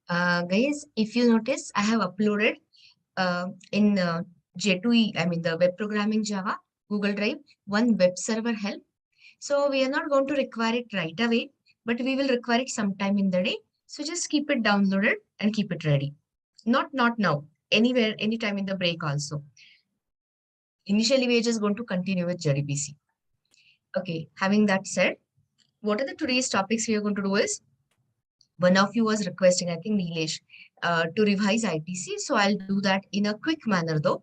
Guys, if you notice, I have uploaded in J2E, I mean the web programming Java, Google Drive, one web server help. So we are not going to require it right away, but we will require it sometime in the day. So just keep it downloaded and keep it ready. Not now, anywhere, anytime in the break also. Initially, we are just going to continue with JDBC. Okay, having that said, what are the today's topics we are going to do is, one of you was requesting, I think Nilesh, to revise ITC. So I'll do that in a quick manner though.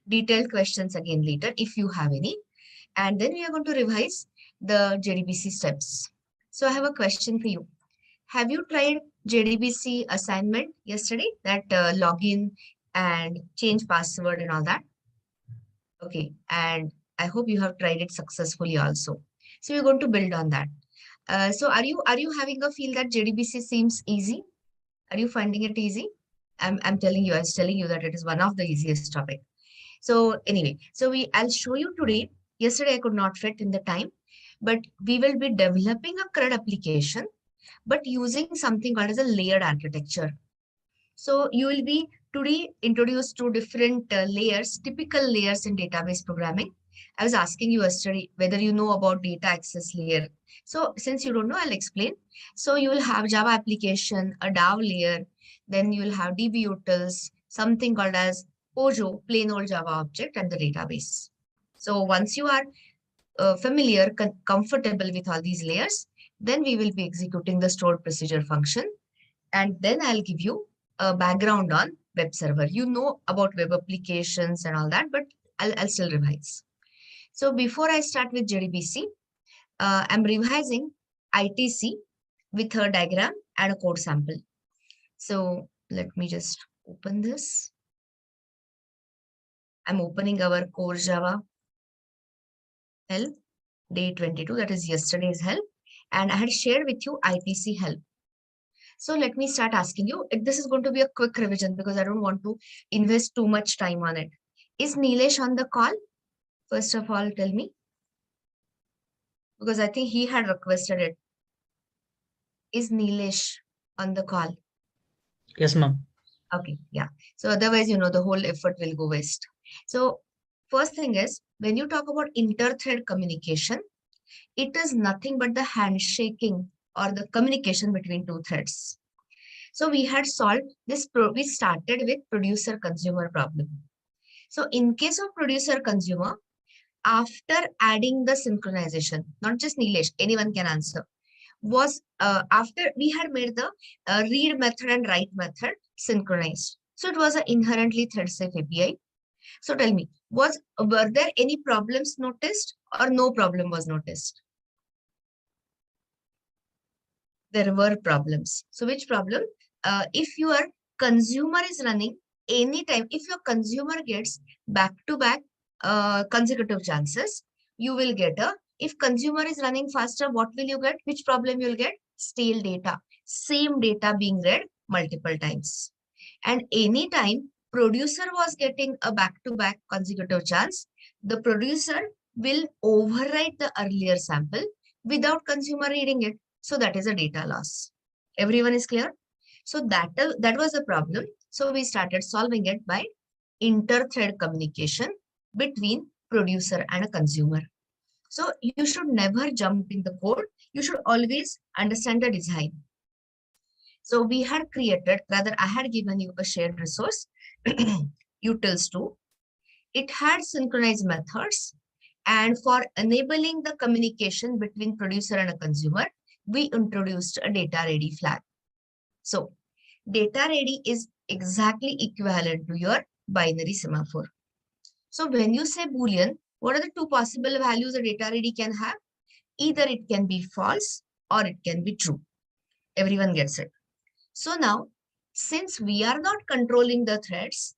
Detailed questions again later if you have any. And then we are going to revise the JDBC steps. So I have a question for you. Have you tried JDBC assignment yesterday? That login and change password and all that? Okay. And I hope you have tried it successfully also. So we're going to build on that. So are you having a feel that JDBC seems easy? Are you finding it easy? I'm telling you, I was telling you that it is one of the easiest topic. So anyway, I'll show you today. Yesterday I could not fit in the time, but we will be developing a CRUD application, but using something called as a layered architecture. So you will be today introduced to different layers, typical layers in database programming. I was asking you yesterday whether you know about data access layer. So since you don't know, I'll explain. So you will have Java application, a DAO layer, then you will have DB utils, something called as POJO, plain old Java object, and the database. So once you are familiar, comfortable with all these layers, then we will be executing the stored procedure function. And then I'll give you a background on web server. You know about web applications and all that, but I'll still revise. So before I start with JDBC, I'm revising ITC with a diagram and a code sample. So let me just open this. I'm opening our core Java help, day 22, that is yesterday's help. And I had shared with you ITC help. So let me start asking you, this is going to be a quick revision because I don't want to invest too much time on it. Is Nilesh on the call? First of all, tell me. Because I think he had requested it. Is Nilesh on the call? Yes, ma'am. Okay, yeah. So otherwise, the whole effort will go waste. So first thing is, when you talk about inter-thread communication, it is nothing but the handshaking or the communication between two threads. So we had solved this, we started with producer-consumer problem. So in case of producer-consumer, after adding the synchronization, not just Nilesh, anyone can answer, was after we had made the read method and write method synchronized. So it was an inherently thread-safe API. So tell me, were there any problems noticed or no problem was noticed? There were problems. So which problem? If your consumer is running anytime, if your consumer gets back-to-back consecutive chances, you will get if consumer is running faster, what will you get? Which problem you will get? Stale data. Same data being read multiple times. And anytime producer was getting a back-to-back consecutive chance, the producer will overwrite the earlier sample without consumer reading it. So that is a data loss. Everyone is clear? So that was the problem. So we started solving it by inter-thread communication between producer and a consumer. So you should never jump in the code. You should always understand the design. So we had created, rather I had given you a shared resource, utils2. It had synchronized methods. And for enabling the communication between producer and a consumer, we introduced a data ready flag. So data ready is exactly equivalent to your binary semaphore. So when you say Boolean, what are the two possible values a data ready can have? Either it can be false or it can be true. Everyone gets it. So now, since we are not controlling the threads,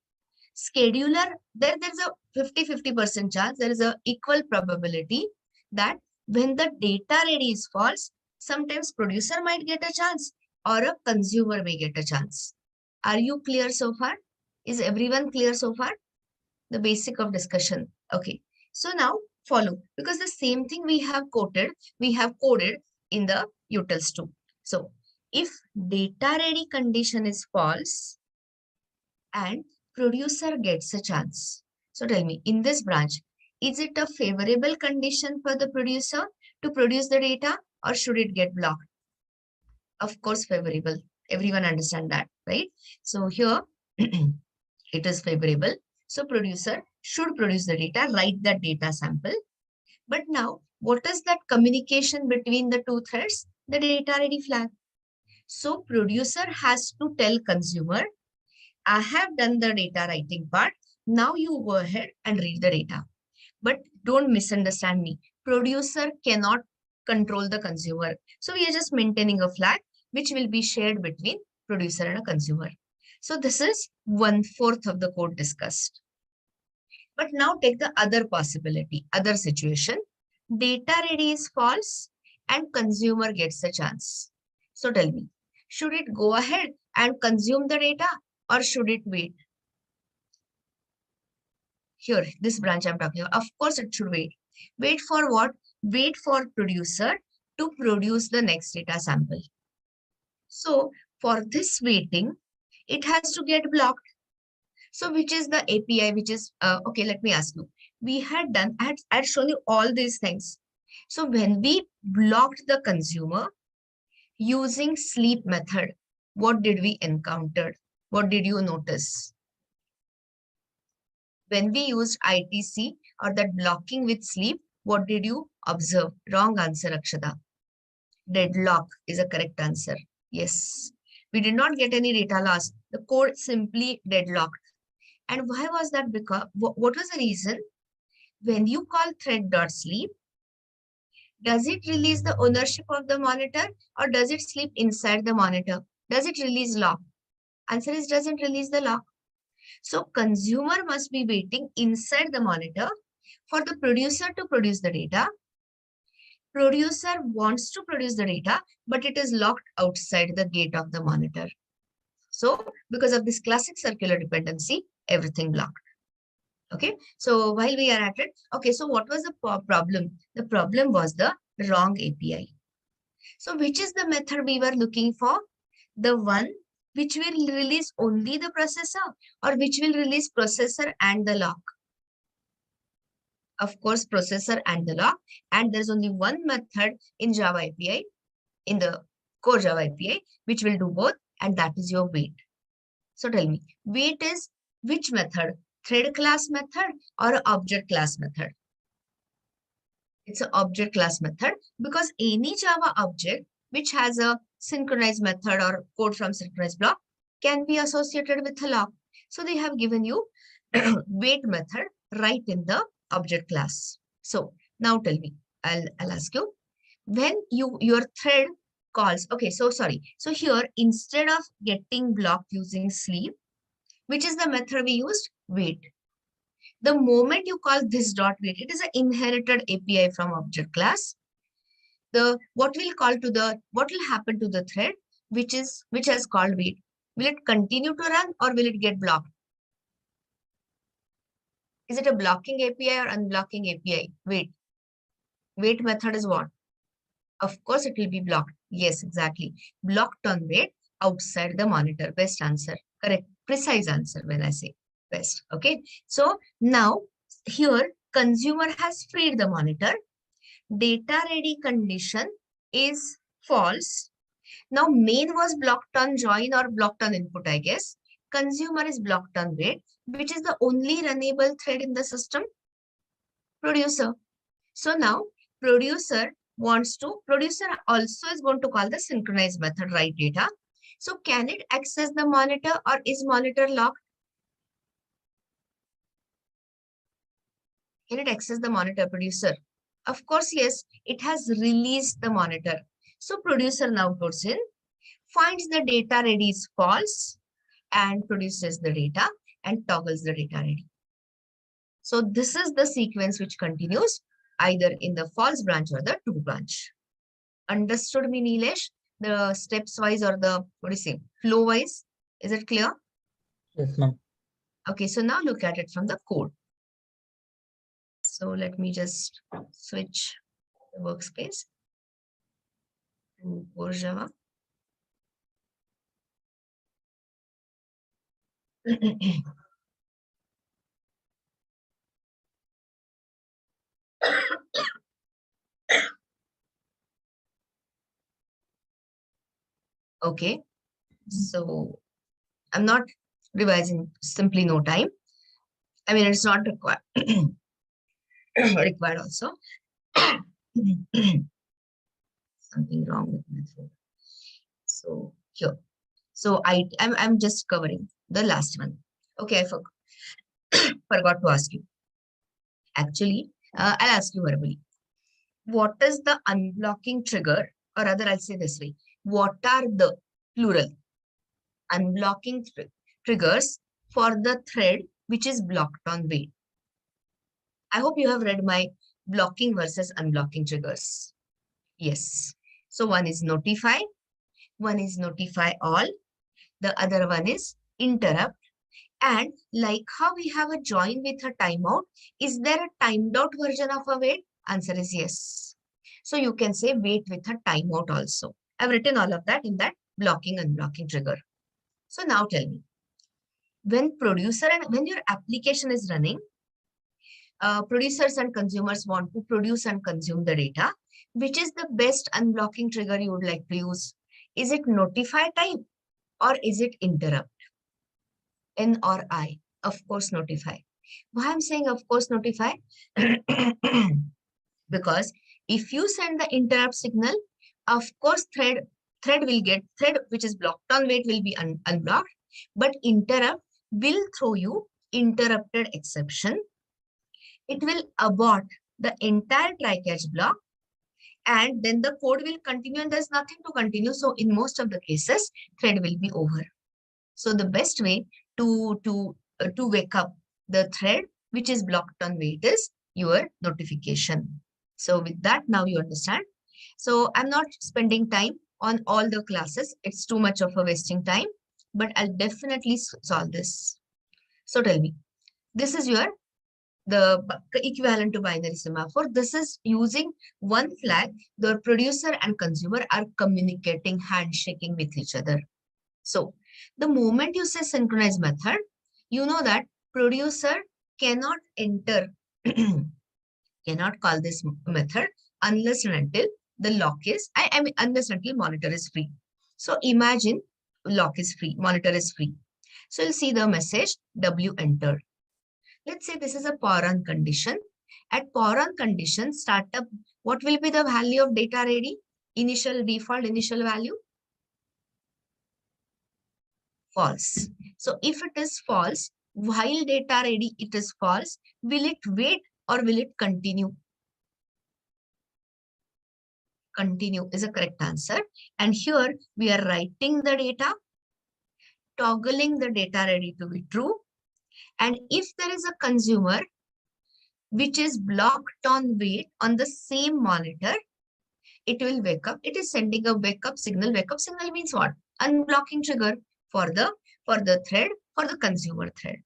scheduler, there's a 50-50% chance, there is a equal probability that when the data ready is false, sometimes producer might get a chance or a consumer may get a chance. Are you clear so far? Is everyone clear so far? The basic of discussion. Okay. So now follow, because the same thing we have coded in the utils too. So if data ready condition is false and producer gets a chance. So tell me, in this branch, is it a favorable condition for the producer to produce the data or should it get blocked? Of course, favorable. Everyone understand that, right? So here, it is favorable. So producer should produce the data, write that data sample. But now, what is that communication between the two threads? The data ready flag. So producer has to tell consumer, I have done the data writing part. Now you go ahead and read the data. But don't misunderstand me. Producer cannot control the consumer. So we are just maintaining a flag which will be shared between producer and a consumer. So this is 1/4 of the code discussed. But now take the other possibility, other situation. Data ready is false and consumer gets a chance. So tell me, should it go ahead and consume the data or should it wait? Here, this branch I'm talking about. Of course, it should wait. Wait for what? Wait for producer to produce the next data sample. So for this waiting, it has to get blocked. So which is the API, which is, okay, let me ask you. We had done, I had shown you all these things. So when we blocked the consumer using sleep method, what did we encounter? What did you notice? When we used ITC or that blocking with sleep, what did you observe? Wrong answer, Akshata. Deadlock is a correct answer. Yes. We did not get any data loss. The code simply deadlocked. And why was that? Because what was the reason? When you call thread.sleep, does it release the ownership of the monitor or does it sleep inside the monitor? Does it release lock? Answer is doesn't release the lock. So consumer must be waiting inside the monitor for the producer to produce the data. Producer wants to produce the data, but it is locked outside the gate of the monitor. So because of this classic circular dependency, everything blocked. Okay, so while we are at it, okay, so what was the problem? The problem was the wrong API. So which is the method we were looking for? The one which will release only the processor or which will release processor and the lock? Of course, processor and the lock. And there's only one method in Java API, in the core Java API, which will do both, and that is your wait. So tell me, wait is which method? Thread class method or object class method? It's an object class method because any Java object which has a synchronized method or code from synchronized block can be associated with a lock. So they have given you wait method right in the object class. So now tell me, I'll ask you, when your thread calls, okay, so sorry. So here, instead of getting blocked using sleep, which is the method we used? Wait. The moment you call this dot wait, it is an inherited API from object class. What will happen to the thread which has called wait? Will it continue to run or will it get blocked? Is it a blocking API or unblocking API? Wait. Wait method is what? Of course, it will be blocked. Yes, exactly. Blocked on wait outside the monitor. Best answer. Correct. Precise answer when I say best. Okay. So now here consumer has freed the monitor. Data ready condition is false. Now main was blocked on join or blocked on input, I guess. Consumer is blocked on wait, which is the only runnable thread in the system. Producer. So now producer also is going to call the synchronize method write data. So can it access the monitor or is monitor locked? Can it access the monitor, producer? Of course, yes, it has released the monitor. So producer now goes in, finds the data ready is false and produces the data and toggles the data ready. So this is the sequence which continues either in the false branch or the true branch. Understood me, Nilesh? The steps wise or the, what do you say, flow wise? Is it clear? Yes, ma'am. Okay, so now look at it from the code. So let me just switch the workspace to core Java. Okay, so I'm not revising, simply no time. I mean, it's not required. Required also. Something wrong with my throat. So here. So I'm just covering the last one. Okay, forgot to ask you. Actually, I'll ask you verbally. What is the unblocking trigger? Or rather, I'll say this way. What are the plural unblocking triggers for the thread which is blocked on wait? I hope you have read my blocking versus unblocking triggers. Yes. So one is notify all. The other one is interrupt. And like how we have a join with a timeout, is there a timed out version of a wait? Answer is yes. So you can say wait with a timeout also. I've written all of that in that blocking unblocking trigger. So now tell me, when your application is running, producers and consumers want to produce and consume the data, which is the best unblocking trigger you would like to use? Is it notify type or is it interrupt? N or I? Of course, notify. Why I'm saying of course notify? Because if you send the interrupt signal, of course thread which is blocked on wait will be unblocked, but interrupt will throw you interrupted exception. It will abort the entire try catch block, and then the code will continue and there's nothing to continue. So in most of the cases, thread will be over. So the best way to wake up the thread which is blocked on wait is your notification. So with that, now you understand. So I'm not spending time on all the classes. It's too much of a wasting time, but I'll definitely solve this. So tell me, this is the equivalent to binary semaphore. This is using one flag. The producer and consumer are communicating, handshaking with each other. So the moment you say synchronize method, you know that producer cannot enter, cannot call this method unless and until the lock is, I mean, unless and until monitor is free. So imagine lock is free, monitor is free. So you'll see the message W entered. Let's say this is a power on condition. At power on condition, startup, what will be the value of data ready? Default initial value? False. So if it is false, while data ready, it is false. Will it wait or will it continue? Continue is a correct answer. And here we are writing the data, toggling the data ready to be true. And if there is a consumer which is blocked on wait on the same monitor, it will wake up. It is sending a wake up signal. Wake up signal means what? Unblocking trigger for the thread, for the consumer thread.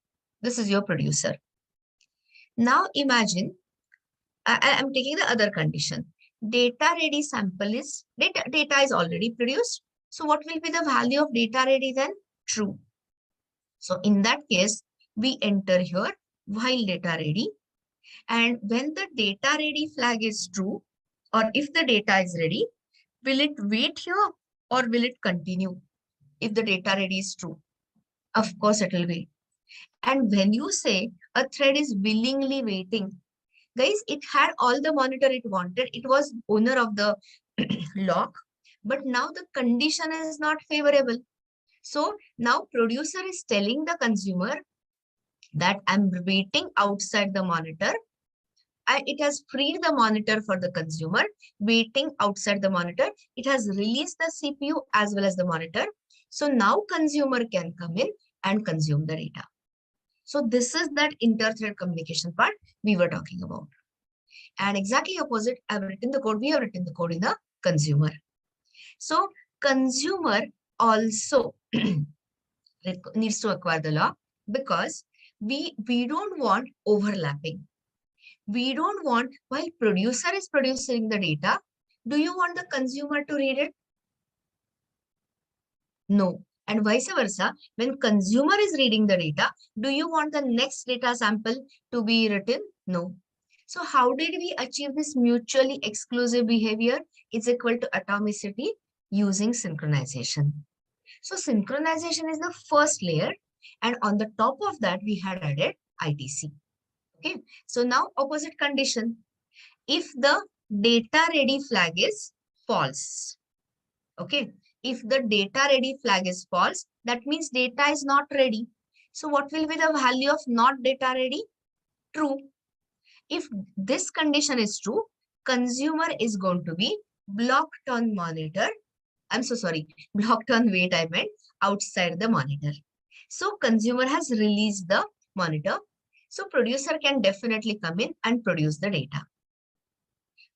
This is your producer. Now imagine, I'm taking the other condition. Data ready sample is, data is already produced. So what will be the value of data ready then? True. So in that case, we enter here while data ready. And when the data ready flag is true, or if the data is ready, will it wait here or will it continue? If the data ready is true, of course it will wait. And when you say a thread is willingly waiting, guys, it had all the monitor it wanted. It was owner of the lock, but now the condition is not favorable. So now producer is telling the consumer that I'm waiting outside the monitor. It has freed the monitor for the consumer, waiting outside the monitor. It has released the CPU as well as the monitor. So now consumer can come in and consume the data. So this is that inter-thread communication part we were talking about. And exactly opposite, we have written the code in the consumer. So consumer also needs to acquire the lock because we don't want overlapping. We don't want, while producer is producing the data, do you want the consumer to read it? No. And vice versa, when consumer is reading the data, do you want the next data sample to be written? No. So how did we achieve this mutually exclusive behavior is equal to atomicity using synchronization? So synchronization is the first layer, and on the top of that, we had added ITC. Okay, so now opposite condition. If the data ready flag is false, okay, if the data ready flag is false, that means data is not ready. So what will be the value of not data ready? True. If this condition is true, consumer is going to be blocked on monitor. I'm so sorry, blocked on wait, I meant outside the monitor. So consumer has released the monitor. So producer can definitely come in and produce the data.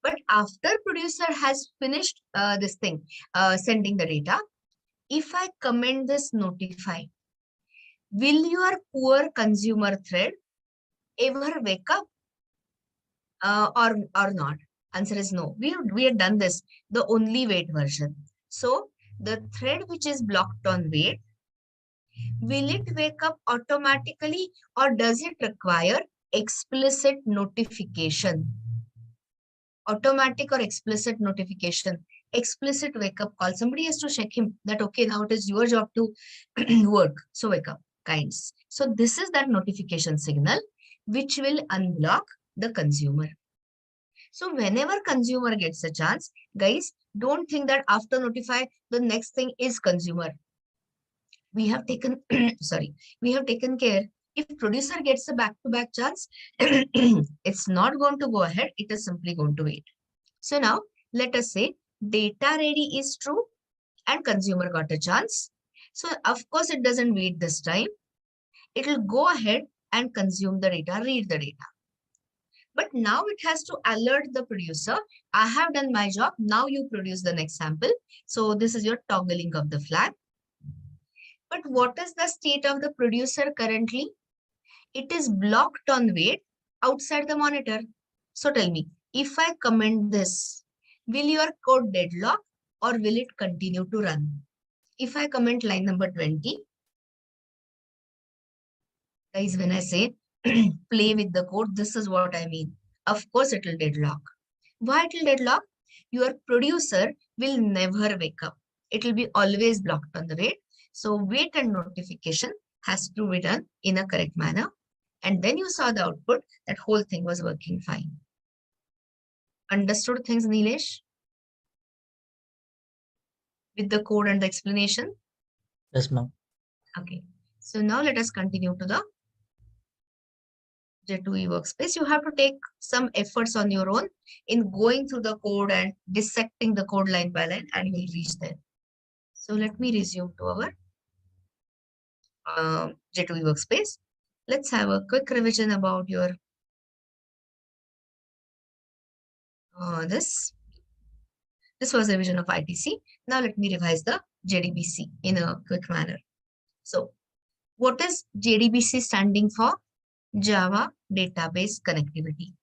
But after producer has finished this thing, sending the data, if I comment this notify, will your poor consumer thread ever wake up or not? Answer is no. We have done this, the only wait version. So the thread which is blocked on wait, will it wake up automatically or does it require explicit notification? Automatic or explicit notification? Explicit wake up call. Somebody has to check him that, okay, now it is your job to work. So wake up, kinds. So this is that notification signal which will unblock the consumer. So whenever consumer gets a chance, guys, don't think that after notify, the next thing is consumer. We have taken, sorry, we have taken care. If producer gets a back-to-back chance, it's not going to go ahead. It is simply going to wait. So now let us say data ready is true and consumer got a chance. So of course it doesn't wait this time. It will go ahead and consume the data, read the data. But now it has to alert the producer. I have done my job. Now you produce the next sample. So this is your toggling of the flag. But what is the state of the producer currently? It is blocked on wait outside the monitor. So tell me, if I comment this, will your code deadlock or will it continue to run? If I comment line number 20, guys, when I say play with the code, this is what I mean. Of course, it will deadlock. Why it will deadlock? Your producer will never wake up. It will be always blocked on the wait. So wait and notification has to be done in a correct manner. And then you saw the output, that whole thing was working fine. Understood things, Nilesh? With the code and the explanation? Yes, ma'am. Okay. So now let us continue to the J2E workspace. You have to take some efforts on your own in going through the code and dissecting the code line by line, and you will reach there. So let me resume to our J2E workspace. Let's have a quick revision about your this. This was a revision of ITC. Now let me revise the JDBC in a quick manner. So what is JDBC standing for? Java Database Connectivity.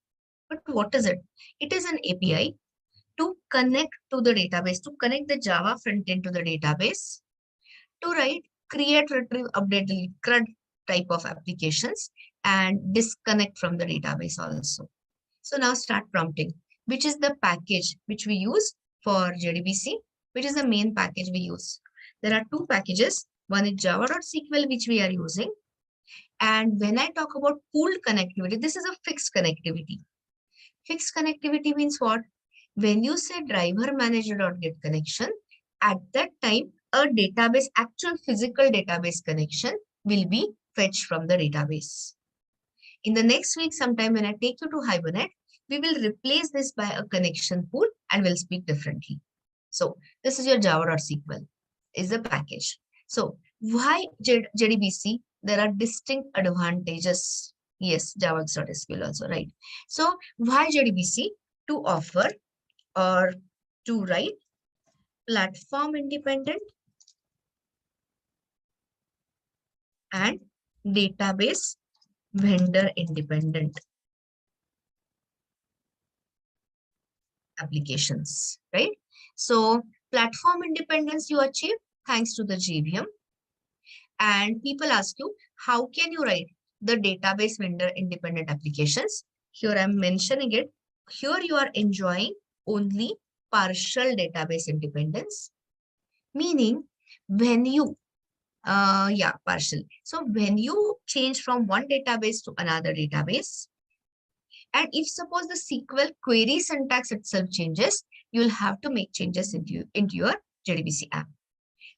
But what is it? It is an API to connect to the database, to connect the Java front end to the database, to write, create, retrieve, update, delete, CRUD type of applications, and disconnect from the database also. So now start prompting, which is the package which we use for JDBC, which is the main package we use. There are two packages. One is java.sql, which we are using. And when I talk about pooled connectivity, this is a fixed connectivity. Fixed connectivity means what? When you say driver manager.get connection, at that time, a database, actual physical database connection will be fetched from the database. In the next week, sometime when I take you to Hibernate, we will replace this by a connection pool and we'll speak differently. So this is your java.sql is the package. So why JDBC? There are distinct advantages. Yes, java.sql also, right? So why JDBC? To offer or to write platform independent and database vendor independent applications, right? So platform independence you achieve thanks to the JVM. And people ask you, how can you write the database vendor independent applications? Here I'm mentioning it. Here you are enjoying only partial database independence, meaning when you, partial. So when you change from one database to another database, and if suppose the SQL query syntax itself changes, you'll have to make changes into your JDBC app.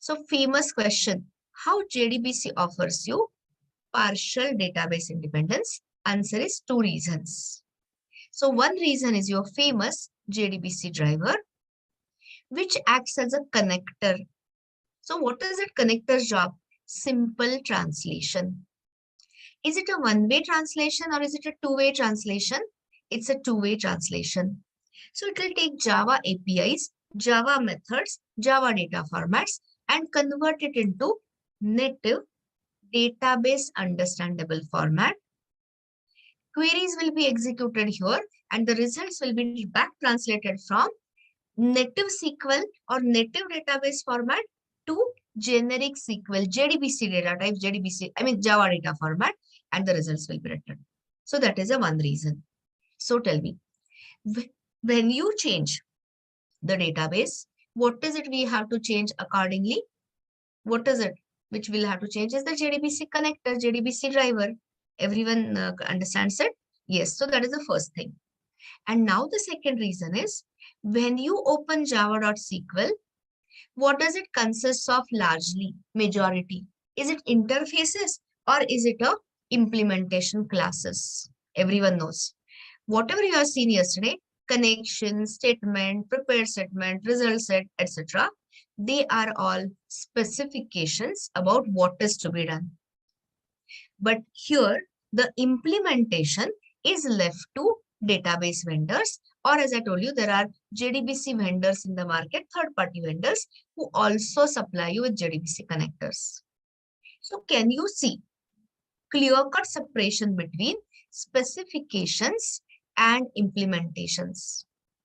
So famous question, how JDBC offers you partial database independence? Answer is two reasons. So one reason is your famous JDBC driver, which acts as a connector. So what is that connector's job? Simple translation. Is it a one-way translation or is it a two-way translation? It's a two-way translation. So it will take Java APIs, Java methods, Java data formats, and convert it into native database understandable format. Queries will be executed here and the results will be back translated from native SQL or native database format to generic SQL, JDBC data type, Java data format, and the results will be written. So that is a one reason. So tell me, when you change the database, what is it we have to change accordingly? What is it which we'll have to change is the JDBC connector, JDBC driver. Everyone understands it? Yes, so that is the first thing. And now the second reason is when you open java.sql, what does it consist of largely, majority? Is it interfaces or is it a implementation classes? Everyone knows. Whatever you have seen yesterday, connection, statement, prepared statement, result set, etc. They are all specifications about what is to be done. But here, the implementation is left to database vendors, or as I told you, there are JDBC vendors in the market, third-party vendors who also supply you with JDBC connectors. So can you see clear-cut separation between specifications and implementations?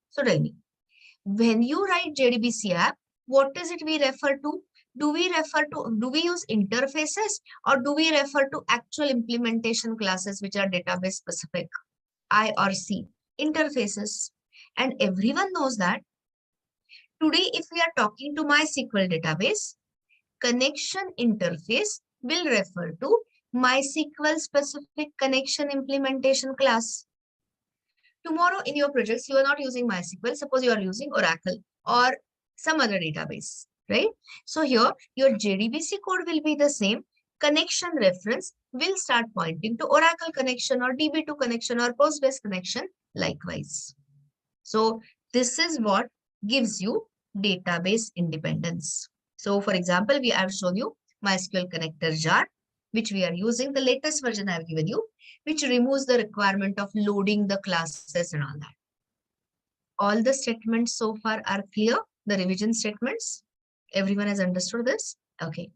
So tell me, when you write JDBC app, what is it we refer to? Do we use interfaces or do we refer to actual implementation classes which are database specific? I or C, interfaces. And everyone knows that today, if we are talking to MySQL database, connection interface will refer to MySQL specific connection implementation class. Tomorrow in your projects, you are not using MySQL. Suppose you are using Oracle or some other database, right? So here, your JDBC code will be the same. Connection reference will start pointing to Oracle connection or DB2 connection or Postgres connection likewise. So this is what gives you database independence. So for example, we have shown you MySQL connector jar, which we are using. The latest version I have given you, which removes the requirement of loading the classes and all that. All the statements so far are clear, the revision statements. Everyone has understood this? Okay.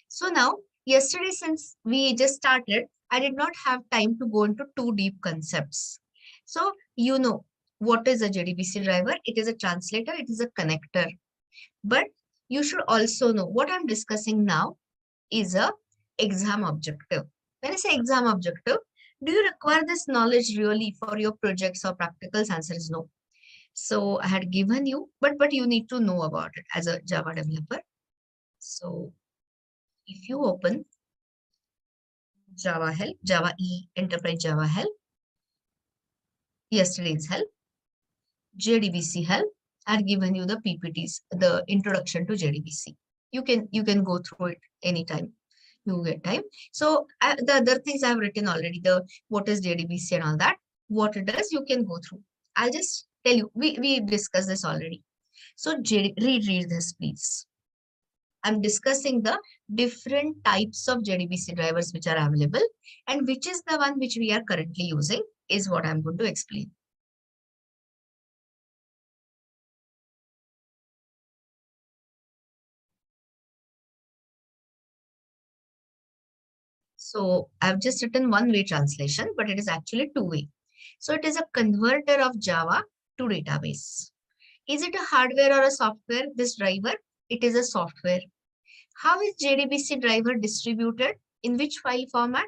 So now, yesterday, since we just started, I did not have time to go into too deep concepts. So you know what is a JDBC driver? It is a translator, it is a connector. But you should also know what I'm discussing now is a exam objective. When I say exam objective, do you require this knowledge really for your projects or practicals? Answer is no. So I had given you, but you need to know about it as a Java developer. So if you open Java help, Java E Enterprise Java help, yesterday's help, JDBC help, I've given you the PPTs, the introduction to JDBC. You can go through it anytime you get time. So the other things I've written already, the what is JDBC and all that, what it does, you can go through. I'll just tell you, we discussed this already. So read this, please. I'm discussing the different types of JDBC drivers which are available and which is the one which we are currently using is what I'm going to explain. So I've just written one-way translation, but it is actually two-way. So it is a converter of Java to database. Is it a hardware or a software? This driver, it is a software. How is JDBC driver distributed? In which file format?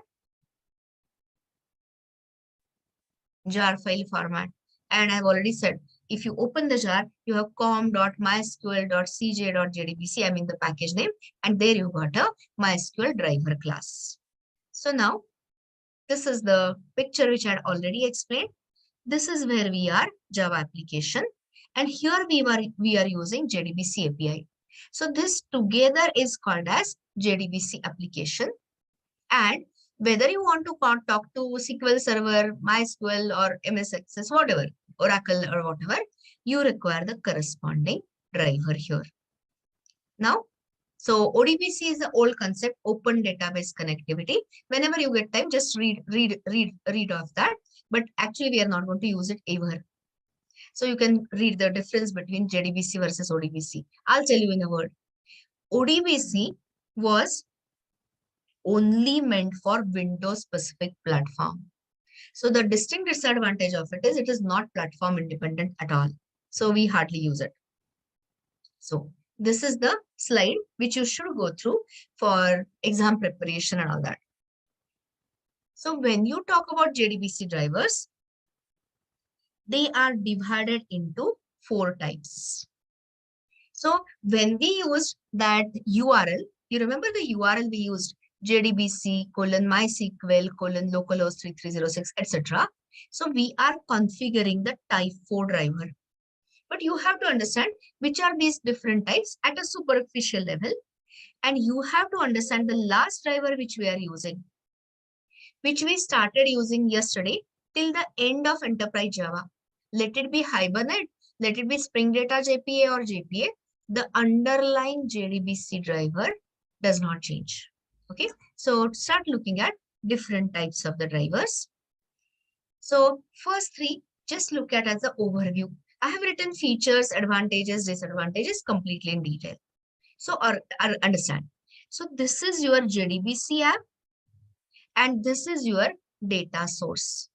Jar file format. And I've already said, if you open the jar, you have com.mysql.cj.jdbc, I mean the package name, and there you got a MySQL driver class. So now, this is the picture which I had already explained. This is where we are, Java application. And here we are using JDBC API. So this together is called as JDBC application. And whether you want to talk to SQL Server, MySQL or MS Access, whatever, Oracle or whatever, you require the corresponding driver here. Now, so ODBC is the old concept, open database connectivity. Whenever you get time, just read off that. But actually, we are not going to use it ever. So you can read the difference between JDBC versus ODBC. I'll tell you in a word. ODBC was only meant for Windows specific platform. So the distinct disadvantage of it is not platform independent at all. So we hardly use it. So this is the slide which you should go through for exam preparation and all that. So when you talk about JDBC drivers, they are divided into 4 types. So when we used that URL, you remember the URL we used, JDBC:/MySQL:/localhost 3306, etc. So we are configuring the type 4 driver. But you have to understand which are these different types at a superficial level. And you have to understand the last driver which we are using, which we started using yesterday till the end of Enterprise Java. Let it be Hibernate, let it be Spring Data JPA or JPA, the underlying JDBC driver does not change. Okay, so start looking at different types of the drivers. So first 3, just look at as the overview. I have written features, advantages, disadvantages completely in detail. So understand. So this is your JDBC app and this is your data source.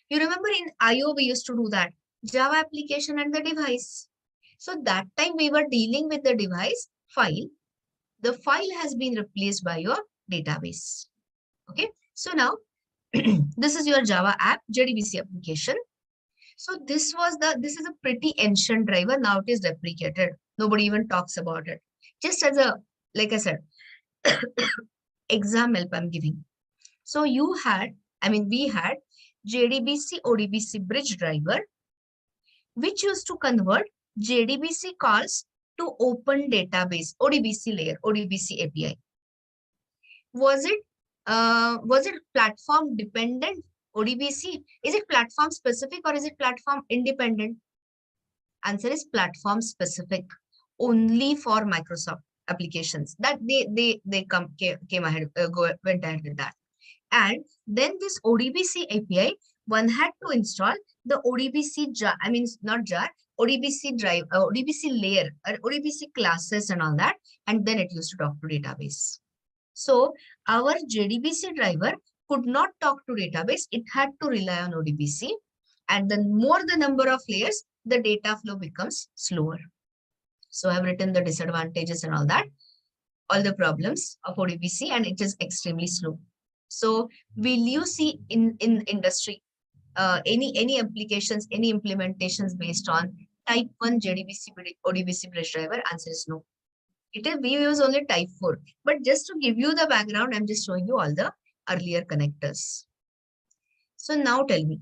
You remember in IO we used to do that, Java application and the device. So that time we were dealing with the device file. The file has been replaced by your database. Okay, so now this is your Java app, JDBC application. So this is a pretty ancient driver. Now it is deprecated. Nobody even talks about it. Just as a, like I said, exam help I'm giving. So we had JDBC ODBC bridge driver, which used to convert JDBC calls to open database, ODBC layer, ODBC API. Was it platform dependent ODBC? Is it platform specific or is it platform independent? Answer is platform specific, only for Microsoft applications. That they came ahead, went ahead with that. And then this ODBC API, one had to install the ODBC jar, not jar, ODBC drive, ODBC layer, or ODBC classes and all that. And then it used to talk to database. So our JDBC driver could not talk to database. It had to rely on ODBC. And the more the number of layers, the data flow becomes slower. So I've written the disadvantages and all that, all the problems of ODBC, and it is extremely slow. So will you see in industry any applications, any implementations based on type 1 JDBC ODBC bridge driver? Answer is no. We use only type 4. But just to give you the background, I'm just showing you all the earlier connectors. So now tell me,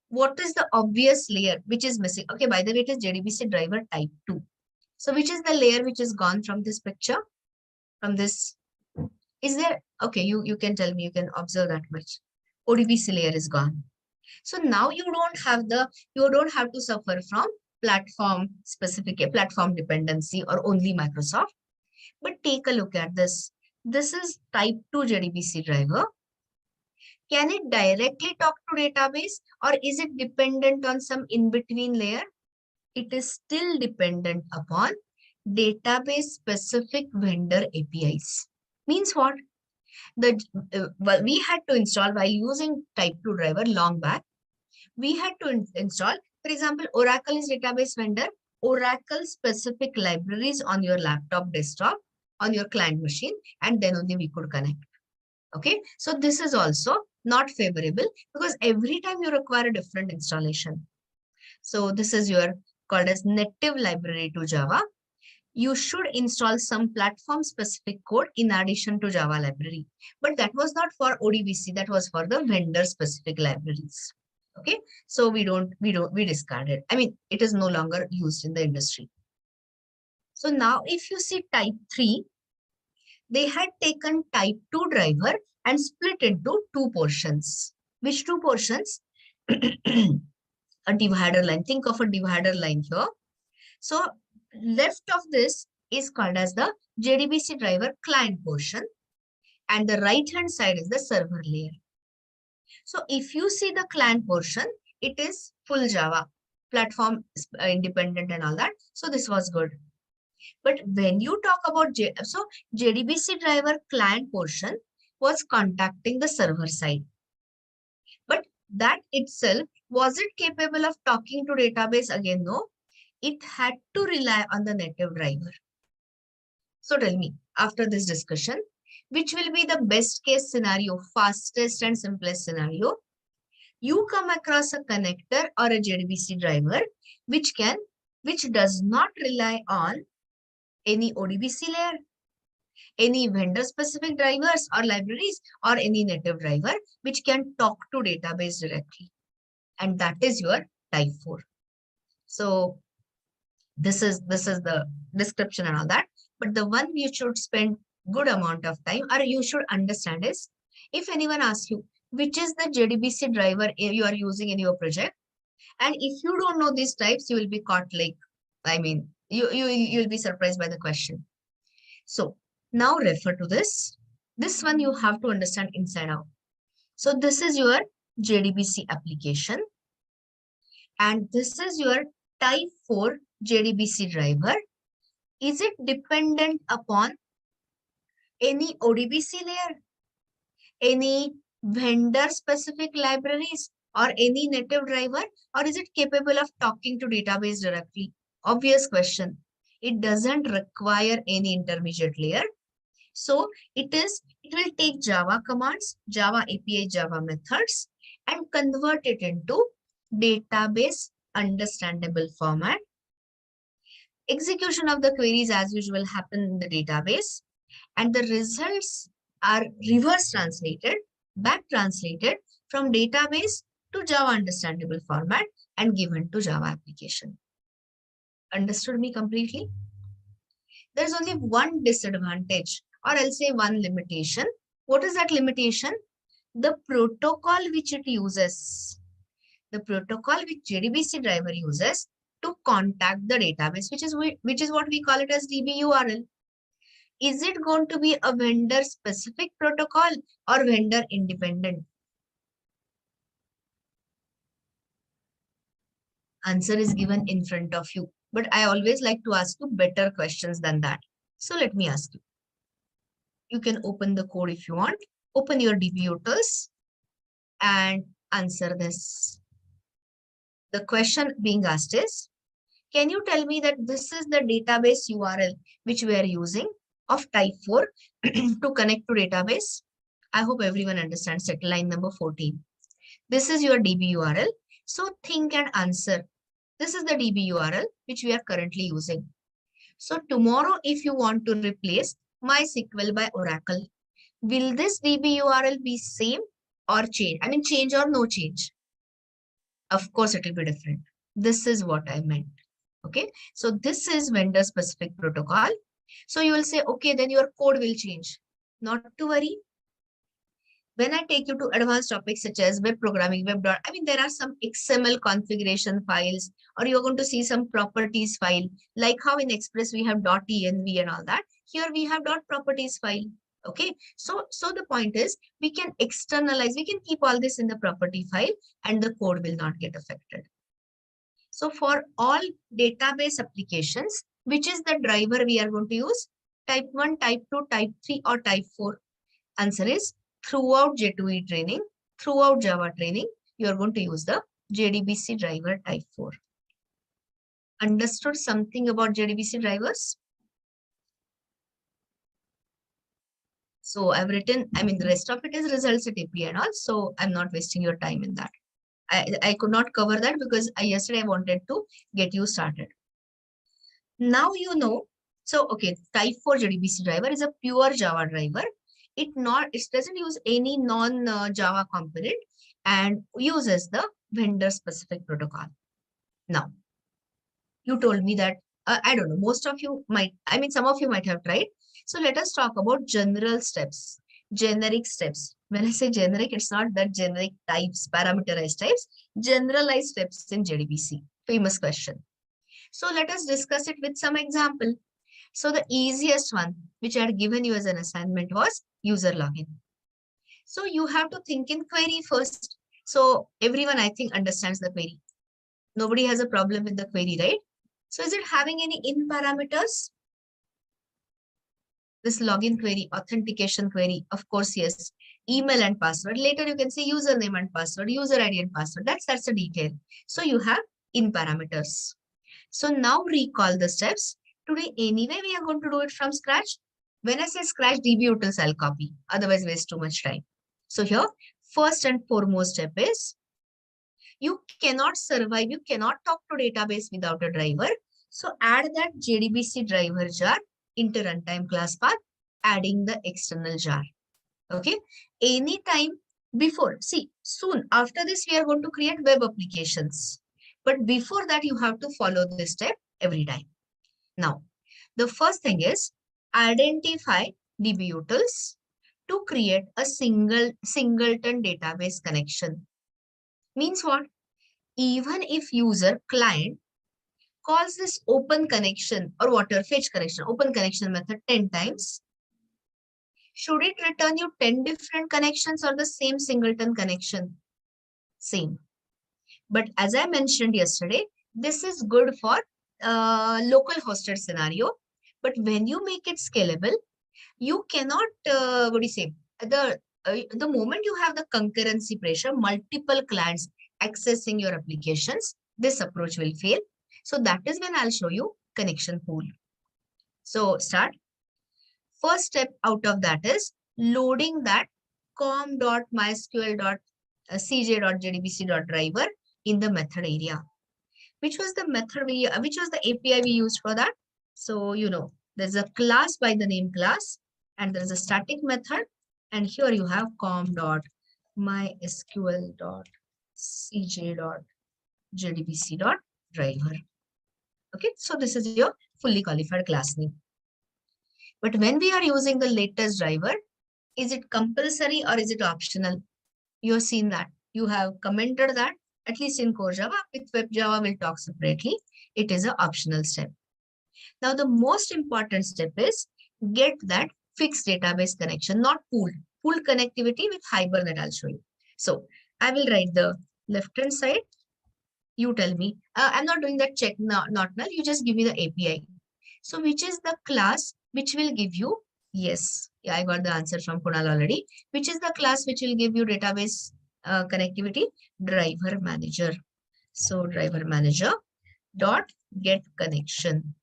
what is the obvious layer which is missing? Okay, by the way, it is JDBC driver type 2. So which is the layer which is gone from this picture? From this, is there? Okay, you can tell me, you can observe that much. ODBC layer is gone. So now you don't have to suffer from platform specific, platform dependency or only Microsoft. But take a look at this. This is type 2 JDBC driver. Can it directly talk to database or is it dependent on some in-between layer? It is still dependent upon database specific vendor APIs. Means what? We had to install, while using type 2 driver long back, we had to install, for example, Oracle is database vendor, Oracle specific libraries on your laptop, desktop. on your client machine, and then only we could connect. Okay, so this is also not favorable because every time you require a different installation. So this is your called as native library to Java. You should install some platform specific code in addition to Java library. But that was not for ODBC, that was for the vendor specific libraries. Okay, so we discard it. I mean, it is no longer used in the industry. So now if you see type 3, they had taken type 2 driver and split into two portions. Which two portions? A divider line. Think of a divider line here. So left of this is called as the JDBC driver client portion, and the right hand side is the server layer. So if you see the client portion, it is full Java, platform independent and all that. So this was good. But when you talk about JDBC driver client portion was contacting the server side. But that itself, was it capable of talking to database? Again, no. It had to rely on the native driver. So tell me, after this discussion, which will be the best case scenario, fastest and simplest scenario? You come across a connector or a JDBC driver, which does not rely on any ODBC layer, any vendor specific drivers or libraries, or any native driver, which can talk to database directly. And that is your type 4. So this is the description and all that. But the one you should spend good amount of time, or you should understand, is if anyone asks you, which is the JDBC driver you are using in your project, and if you don't know these types, you will be caught like, I mean, you'll be surprised by the question. So now refer to this. This one you have to understand inside out. So this is your JDBC application, and this is your type 4 JDBC driver. Is it dependent upon any ODBC layer, any vendor specific libraries, or any native driver, or is it capable of talking to database directly? Obvious question. It doesn't require any intermediate layer. So it will take Java commands, Java API, Java methods, and convert it into database understandable format. Execution of the queries as usual happen in the database, and the results are reverse translated, back translated from database to Java understandable format and given to Java application. Understood me completely? There's only one disadvantage, or I'll say one limitation. What is that limitation? The protocol which it uses. The protocol which JDBC driver uses to contact the database, which is what we call it as DB-URL. Is it going to be a vendor specific protocol or vendor independent? Answer is given in front of you, but I always like to ask you better questions than that. So let me ask you. You can open the code if you want. Open your DB-UTILs and answer this. The question being asked is, can you tell me that this is the database URL which we are using of type 4 to connect to database? I hope everyone understands it. Line number 14. This is your DB URL. So think and answer. This is the DB URL which we are currently using. So tomorrow, if you want to replace MySQL by Oracle, will this DB URL be same or change? I mean, change or no change? Of course, it will be different. This is what I meant. Okay, so this is vendor specific protocol. So you will say, okay, then your code will change. Not to worry. When I take you to advanced topics such as web programming, I mean, there are some XML configuration files, or you're going to see some properties file, like how in Express we have .env and all that. Here we have .properties file. Okay, so the point is we can externalize, we can keep all this in the property file and the code will not get affected. So for all database applications, which is the driver we are going to use? Type 1, type 2, type 3, or type 4? Answer is throughout J2E training, throughout Java training, you are going to use the JDBC driver type 4. Understood something about JDBC drivers? So I've written, the rest of it is results at API and all. So I'm not wasting your time in that. I could not cover that because yesterday I wanted to get you started. Now you know. So okay, type 4 JDBC driver is a pure Java driver. It doesn't use any non Java component and uses the vendor specific protocol. Now you told me that I don't know, most of you might, some of you might have tried. So let us talk about general steps, generic steps. When I say generic, it's not that generic types, parameterized types, generalized steps in JDBC. Famous question. So let us discuss it with some example. So the easiest one, which I had given you as an assignment, was user login. So you have to think in query first. So everyone, I think, understands the query. Nobody has a problem with the query, right? So is it having any in parameters? This login query, authentication query, of course, yes. Email and password. Later you can say username and password, user ID and password. That's a detail. So you have in parameters. So now recall the steps. Today, anyway, we are going to do it from scratch. When I say scratch, DB utils I'll copy. Otherwise, waste too much time. So here, first and foremost step is, you cannot survive, you cannot talk to database without a driver. So add that JDBC driver jar into runtime class path, adding the external jar. Okay. Anytime before, see, soon after this, we are going to create web applications. But before that, you have to follow this step every time. Now, the first thing is identify DB utils to create a singleton database connection. Means what? Even if user client calls this open connection or whatever fetch connection, open connection method 10 times, should it return you 10 different connections or the same singleton connection? Same. But as I mentioned yesterday, this is good for local hosted scenario. But when you make it scalable, you cannot, the moment you have the concurrency pressure, multiple clients accessing your applications, this approach will fail. So that is when I'll show you connection pool. So start. First step out of that is loading that com.mysql.cj.jdbc.driver in the method area. Which was the API we used for that? So, there's a class by the name class, and there's a static method. And here you have com.mysql.cj.jdbc.driver. Okay, so this is your fully qualified class name. But when we are using the latest driver, is it compulsory or is it optional? You have seen that. You have commented that, at least in core Java. With web Java, we'll talk separately. It is an optional step. Now, the most important step is get that fixed database connection, not pool. Pool connectivity with Hibernate, I'll show you. So I will write the left-hand side. You tell me. I'm not doing that check, not null. You just give me the API. So which is the class which will give you, yes, yeah, I got the answer from Kunal already. Which is the class which will give you database connectivity? Driver manager. So driver manager dot get connection.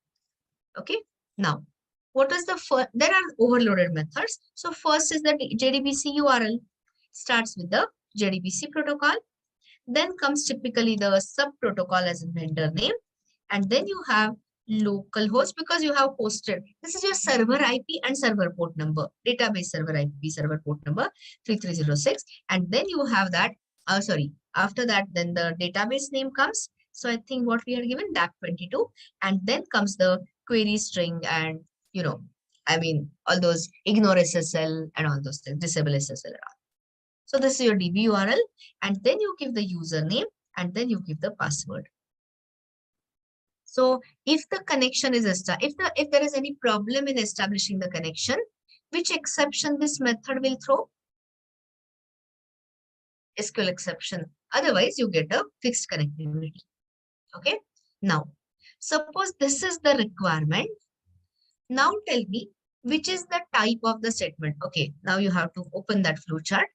Okay. Now, what is the first? There are overloaded methods. So first is the JDBC URL. Starts with the JDBC protocol. Then comes typically the sub protocol as a vendor name. And then you have local host because you have hosted. This is your server IP and server port number. Database server IP, server port number 3306. And then you have that, after that, then the database name comes. So I think what we are given, DAC22. And then comes the query string and, all those ignore SSL and all those things, disable SSL and all. So this is your DB URL. And then you give the username and then you give the password. So if the connection is if there is any problem in establishing the connection, which exception this method will throw? SQL exception. Otherwise, you get a fixed connectivity. Okay. Now, suppose this is the requirement. Now tell me which is the type of the statement. Okay. Now you have to open that flowchart.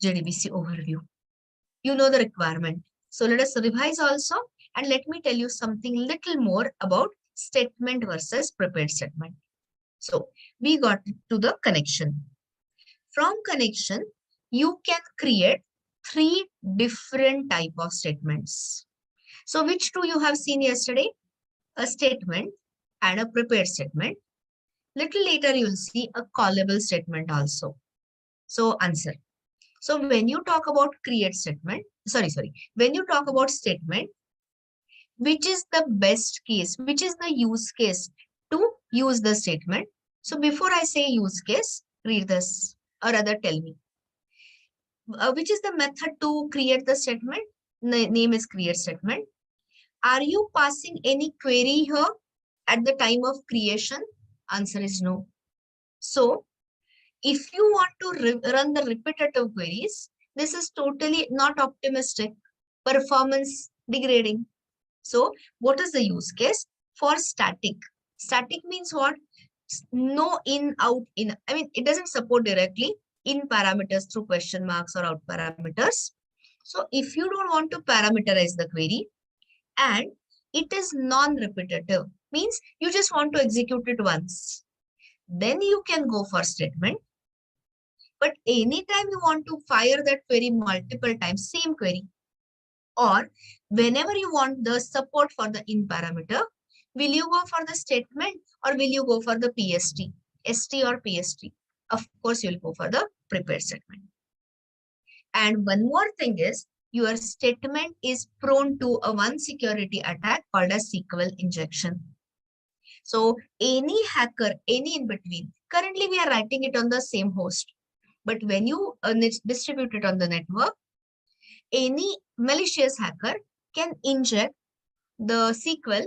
JDBC overview. You know the requirement. So let us revise also. And let me tell you something little more about statement versus prepared statement. So we got to the connection. From connection, you can create 3 different type of statements. So which two you have seen yesterday? A statement and a prepared statement. Little later, you will see a callable statement also. So answer. So when you talk about create statement, when you talk about statement, which is the best case, which is the use case to use the statement? So before I say use case, read this or rather tell me. Which is the method to create the statement? Name is create statement. Are you passing any query here at the time of creation? Answer is no. So if you want to run the repetitive queries, this is totally not optimistic, performance degrading. So what is the use case for static? Static means what? No in, out, in. I mean, it doesn't support directly in parameters through question marks or out parameters. So if you don't want to parameterize the query and it is non-repetitive, means you just want to execute it once, then you can go for statement. But anytime you want to fire that query multiple times, same query, or whenever you want the support for the in parameter, will you go for the statement or will you go for the PST, ST or PST? Of course, you'll go for the prepared statement. And one more thing is, your statement is prone to a one security attack called as SQL injection. So any hacker, any in between, currently we are writing it on the same host. But when you distribute it on the network, any malicious hacker can inject the SQL,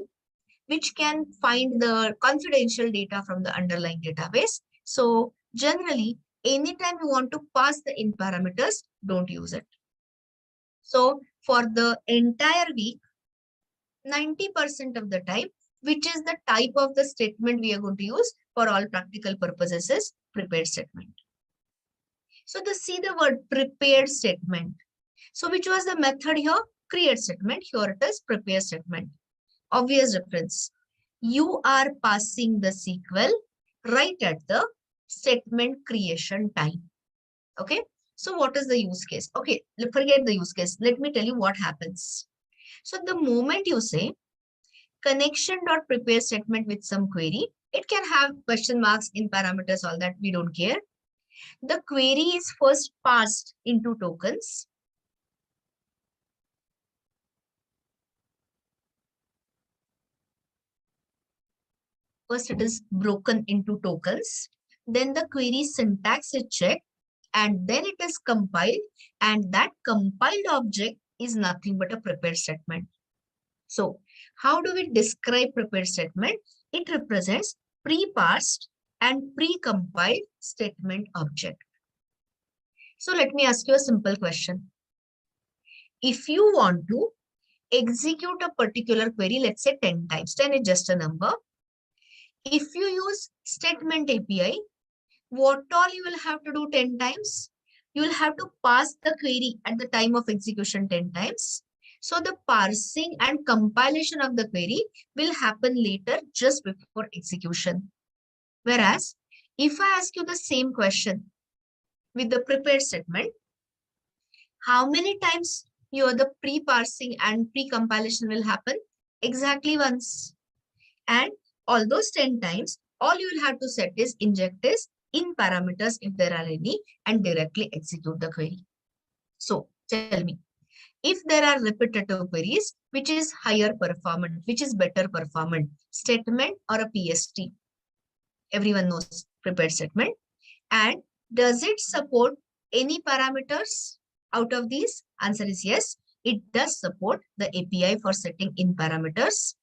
which can find the confidential data from the underlying database. So generally, anytime you want to pass the in parameters, don't use it. So for the entire week, 90% of the time, which is the type of the statement we are going to use for all practical purposes, is prepared statement. So see the word prepared statement. So which was the method here? Create statement. Here it is prepare statement. Obvious difference. You are passing the SQL right at the statement creation time. Okay. So what is the use case? Okay, forget the use case. Let me tell you what happens. So the moment you say connection.prepare statement with some query, it can have question marks in parameters, all that, we don't care. The query is first passed into tokens. First, it is broken into tokens. Then the query syntax is checked and then it is compiled, and that compiled object is nothing but a prepared statement. So how do we describe prepared statement? It represents pre-parsed and pre-compiled statement object. So let me ask you a simple question. If you want to execute a particular query, let's say 10 times, 10 is just a number. If you use statement API, what all you will have to do 10 times? You will have to pass the query at the time of execution 10 times. So the parsing and compilation of the query will happen later just before execution. Whereas if I ask you the same question with the prepared statement, how many times the pre-parsing and pre-compilation will happen? Exactly once. And all those 10 times, all you will have to set is inject is in parameters if there are any and directly execute the query. So tell me, if there are repetitive queries, which is higher performant, which is better performant, statement or a PST? Everyone knows prepared statement. And does it support any parameters out of these? Answer is yes. It does support the API for setting in parameters.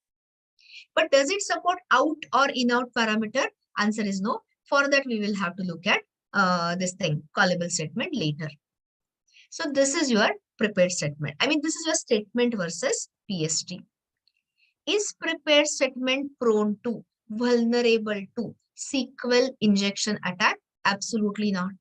But does it support out or in-out parameter? Answer is no. For that, we will have to look at this thing, callable statement later. So this is your prepared statement. I mean, this is your statement versus PST. Is prepared statement prone to, vulnerable to SQL injection attack? Absolutely not.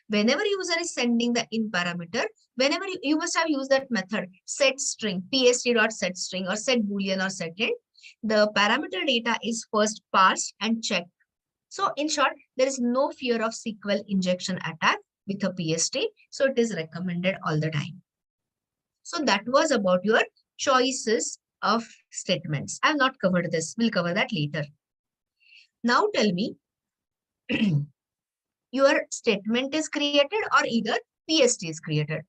Whenever user is sending the in parameter, whenever you must have used that method, set string, pst.set string or set boolean or set int, the parameter data is first parsed and checked. So in short, there is no fear of SQL injection attack with a PST. So it is recommended all the time. So that was about your choices of statements. I have not covered this. We'll cover that later. Now tell me, your statement is created or either PST is created.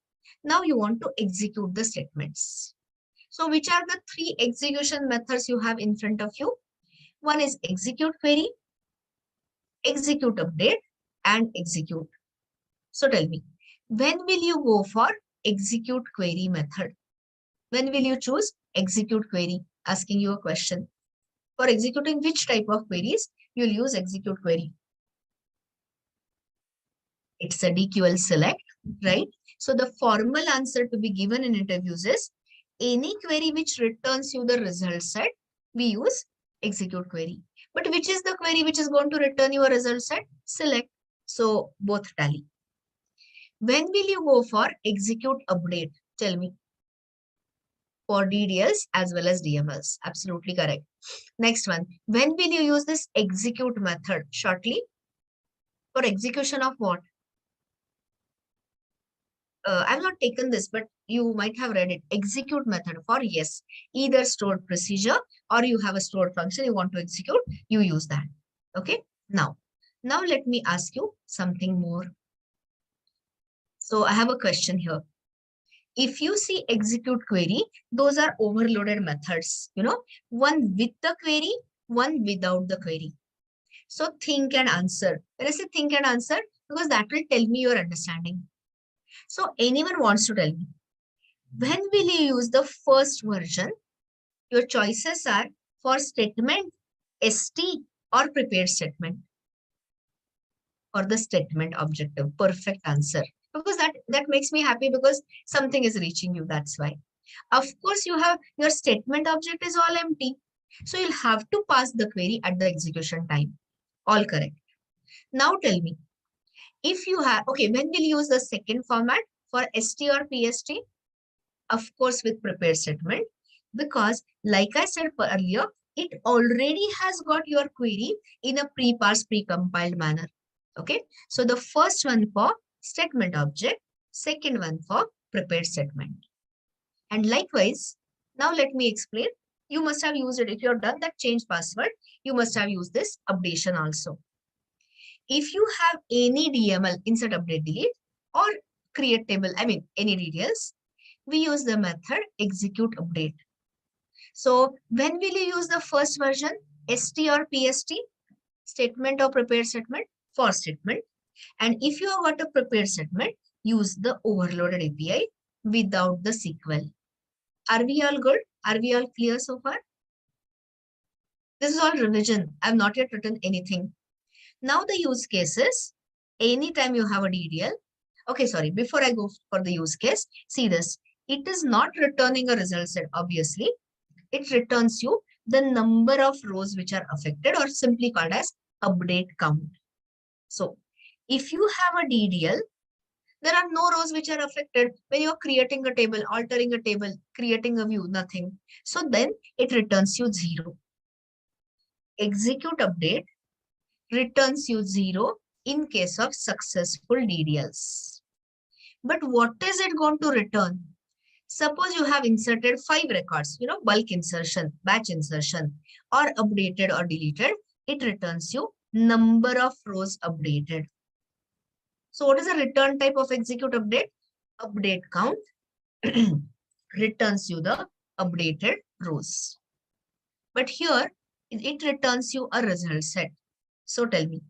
Now you want to execute the statements. So which are the three execution methods you have in front of you? One is execute query, execute update, and execute. So tell me, when will you go for execute query method? When will you choose execute query? Asking you a question. For executing which type of queries, you'll use execute query. It's a DQL select, right? So the formal answer to be given in interviews is any query which returns you the result set, we use execute query. But which is the query which is going to return your result set? Select. So both tally. When will you go for execute update? Tell me. For DDLs as well as DMLs. Absolutely correct. Next one. When will you use this execute method? Shortly. For execution of what? I've not taken this, but you might have read it. Execute method for yes, either stored procedure or you have a stored function you want to execute, you use that. Okay. Now let me ask you something more. So I have a question here. If you see execute query, those are overloaded methods, one with the query, one without the query. So think and answer. When I say think and answer, because that will tell me your understanding. So anyone wants to tell me, when will you use the first version? Your choices are for statement, ST or prepared statement. Or the statement objective. Perfect answer. Because that makes me happy because something is reaching you. That's why. Of course, you have your statement object is all empty. So you'll have to pass the query at the execution time. All correct. Now tell me, if you have, okay, when will you use the second format for ST or PST? Of course, with prepared statement, because like I said earlier, it already has got your query in a pre-parsed, pre-compiled manner. Okay, so the first one for statement object, second one for prepared statement. And likewise, now let me explain. You must have used it. If you're done that change password, you must have used this updation also. If you have any DML, insert, update, delete, or create table, any details, we use the method execute update. So when will you use the first version? ST or PST? Statement or prepared statement? For statement. And if you have got a prepared statement, use the overloaded API without the SQL. Are we all good? Are we all clear so far? This is all revision. I have not yet written anything. Now the use cases, anytime you have a DDL. Okay, sorry, before I go for the use case, see this. It is not returning a result set, obviously. It returns you the number of rows which are affected or simply called as update count. So if you have a DDL, there are no rows which are affected. When you're creating a table, altering a table, creating a view, nothing. So then it returns you 0. Execute update returns you 0 in case of successful DDLs. But what is it going to return? Suppose you have inserted 5 records, bulk insertion, batch insertion, or updated or deleted. It returns you number of rows updated. So what is the return type of execute update? Update count returns you the updated rows. But here, it returns you a result set. So tell me,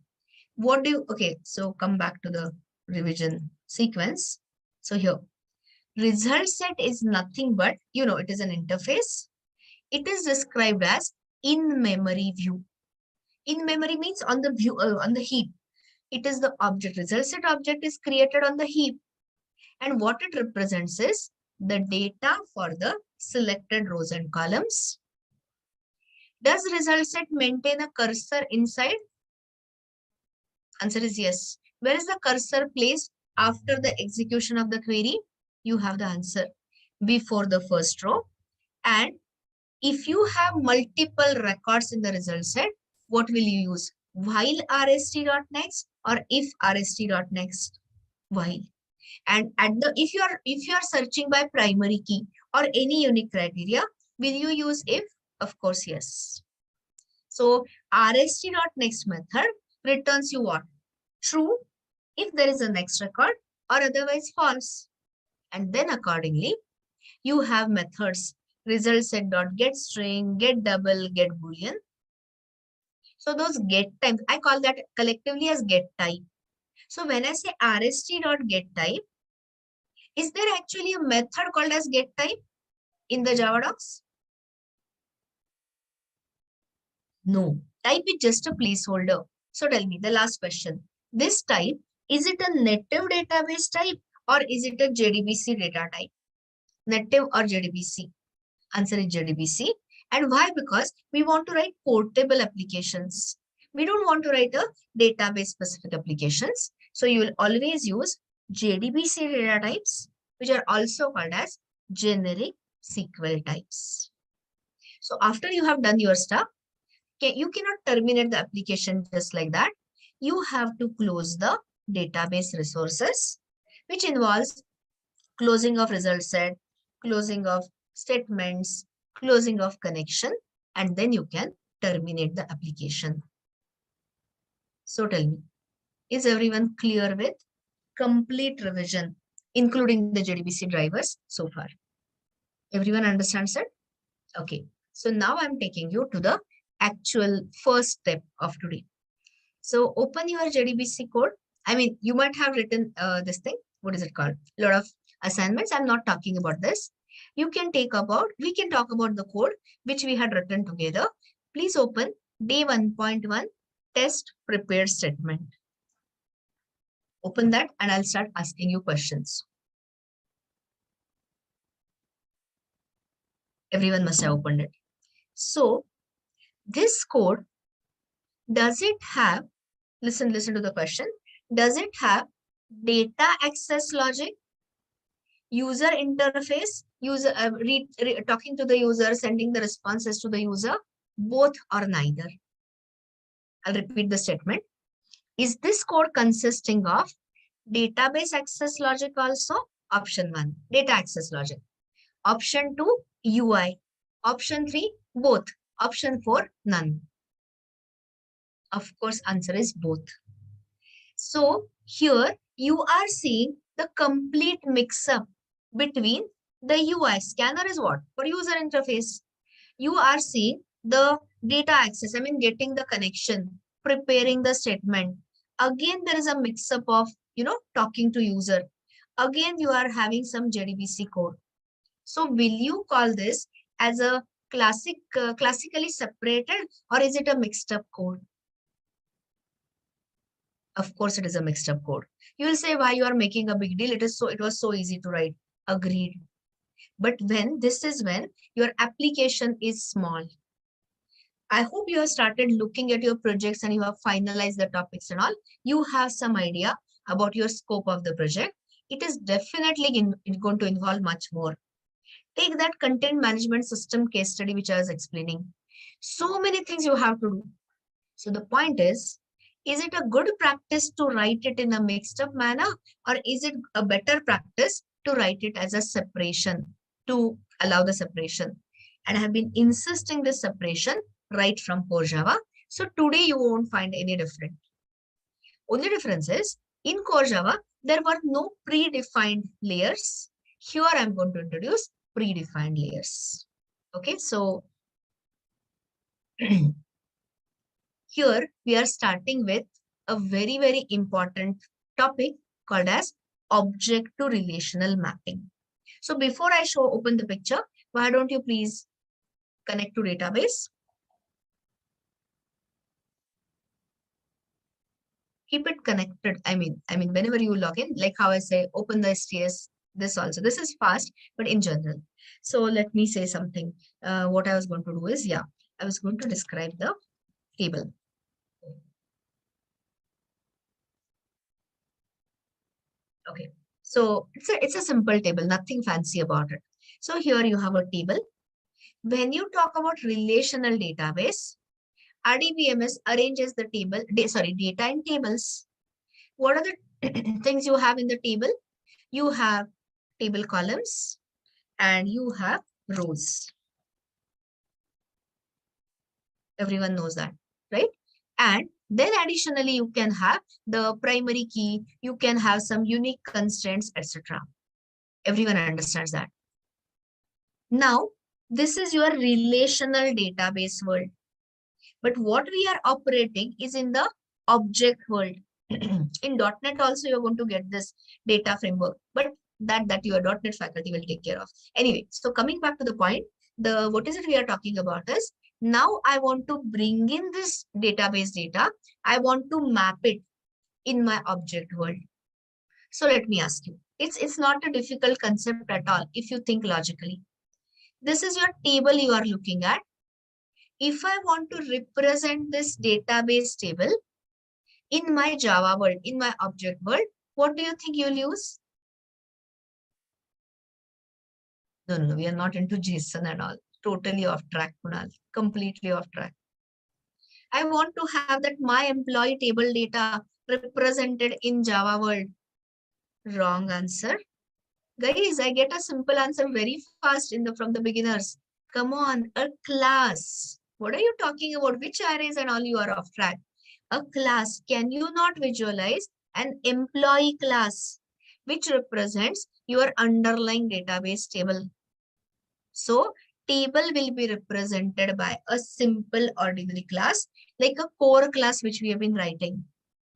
what do you, okay, so come back to the revision sequence. So here, result set is nothing but, it is an interface. It is described as in-memory view. In-memory means on the view, on the heap. It is the object. Result set object is created on the heap. And what it represents is the data for the selected rows and columns. Does result set maintain a cursor inside? Answer is yes. Where is the cursor placed after the execution of the query? You have the answer before the first row. And if you have multiple records in the result set, what will you use? while rst.next or if rst.next, while. And at the if you are searching by primary key or any unique criteria, will you use if? Of course, yes. So rst.next method returns you what? True if there is a next record or otherwise false. And then accordingly, you have methods result set dot get string, get double, get boolean. So those get types, I call that collectively as get type. So when I say rst.getType, is there actually a method called as getType in the Java docs? No, type is just a placeholder. So tell me the last question. This type, is it a native database type or is it a JDBC data type? Native or JDBC? Answer is JDBC. And why? Because we want to write portable applications. We don't want to write a database specific applications. So you will always use JDBC data types, which are also called as generic SQL types. So after you have done your stuff, you cannot terminate the application just like that. You have to close the database resources, which involves closing of result set, closing of statements, closing of connection, and then you can terminate the application. So tell me, is everyone clear with complete revision, including the JDBC drivers so far? Everyone understands it? Okay. So now I'm taking you to the actual first step of today. So open your JDBC code. I mean, you might have written this thing. What is it called? A lot of assignments. I'm not talking about this. We can talk about the code which we had written together. Please open day 1.1 test prepared statement. Open that and I'll start asking you questions. Everyone must have opened it. So this code, does it have, listen to the question. Does it have data access logic, user interface, talking to the user, sending the responses to the user, both or neither? I'll repeat the statement. Is this code consisting of database access logic also? Option 1, data access logic. Option 2, UI. Option 3, both. Option 4, none. Of course, answer is both. So here you are seeing the complete mix-up between the UI. Scanner is what? For user interface. You are seeing the data access, I mean getting the connection, preparing the statement. Again, there is a mix-up of, talking to user. Again, you are having some JDBC code. So will you call this as a classically separated, or is it a mixed up code? Of course, it is a mixed up code. You will say why you are making a big deal. It was so easy to write. Agreed. But this is when your application is small. I hope you have started looking at your projects and you have finalized the topics and all. You have some idea about your scope of the project. It is definitely going to involve much more. Take that content management system case study, which I was explaining. So many things you have to do. So the point is it a good practice to write it in a mixed up manner, or is it a better practice to write it as a separation, to allow the separation? And I have been insisting this separation right from core Java. So today you won't find any different. Only difference is in core Java, there were no predefined layers. Here I'm going to introduce predefined layers. Okay, so here we are starting with a very, very important topic called as object to relational mapping. So before I open the picture, why don't you please connect to database? Keep it connected. I mean, whenever you log in, like how I say, open the STS, this also. This is fast, but in general. So let me say something. What I was going to do is, I was going to describe the table. Okay, so it's a simple table, nothing fancy about it. So here you have a table. When you talk about relational database, RDBMS arranges the table, data in tables. What are the things you have in the table? You have table columns and you have rows. Everyone knows that, right? And then additionally, you can have the primary key, you can have some unique constraints, etc. Everyone understands that. Now, this is your relational database world. But what we are operating is in the object world. In .NET also, you're going to get this data framework, but that your .NET faculty will take care of. Anyway, so coming back to the point, what is it we are talking about is, now I want to bring in this database data. I want to map it in my object world. So let me ask you, it's not a difficult concept at all if you think logically. This is your table you are looking at. If I want to represent this database table in my Java world, in my object world, what do you think you'll use? No, we are not into JSON at all. Totally off track, Kunal. Completely off track. I want to have that my employee table data represented in Java world. Wrong answer. Guys, I get a simple answer very fast from the beginners. Come on, a class. What are you talking about? Which arrays and all you are off track? A class. Can you not visualize an employee class which represents your underlying database table? So table will be represented by a simple ordinary class, like a core class which we have been writing.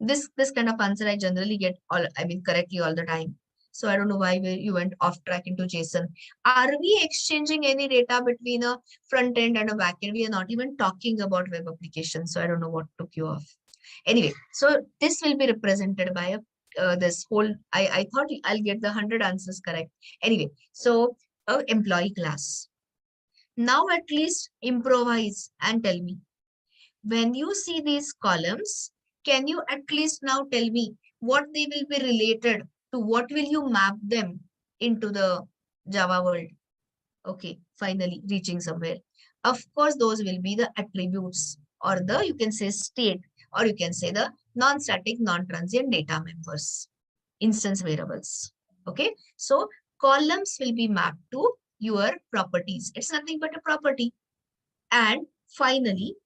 This kind of answer I generally get correctly all the time. So I don't know why you went off track into JSON. Are we exchanging any data between a front end and a back end? We are not even talking about web applications. So I don't know what took you off. Anyway, so this will be represented by this whole, I thought I'll get the 100 answers correct. Anyway, so employee class. Now at least improvise and tell me, when you see these columns, can you at least now tell me what they will be related to? What will you map them into the Java world? Okay, finally reaching somewhere. Of course, those will be the attributes, or you can say state, or you can say the non-static, non-transient data members, instance variables. Okay, so columns will be mapped to your properties. It's nothing but a property. And finally,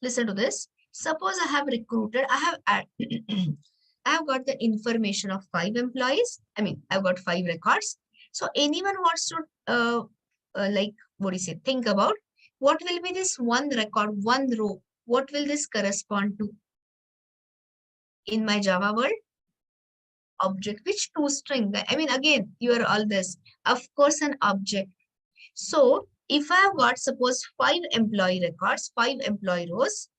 listen to this. Suppose I have recruited, I have got the information of 5 employees. I've got 5 records. So anyone wants to think about what will be this one record, one row? What will this correspond to? In my Java world, object, which toString? Again, you are all this. Of course, an object. So if I have got, suppose 5 employee records, 5 employee rows,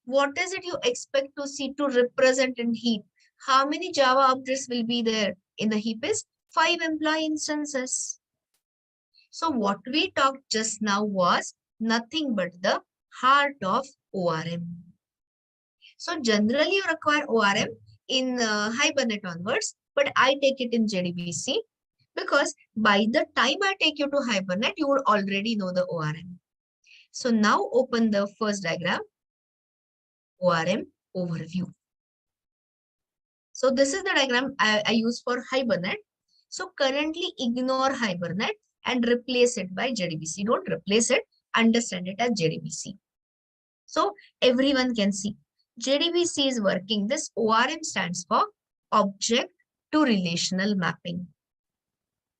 what is it you expect to see to represent in heap? How many Java objects will be there in the heap is 5 employee instances. So what we talked just now was nothing but the heart of ORM. So generally you require ORM in Hibernate onwards, but I take it in JDBC because by the time I take you to Hibernate, you would already know the ORM. So now open the first diagram, ORM overview. So this is the diagram I use for Hibernate. So currently ignore Hibernate and replace it by JDBC. Don't replace it, understand it as JDBC. So everyone can see JDBC is working. This ORM stands for Object to Relational Mapping.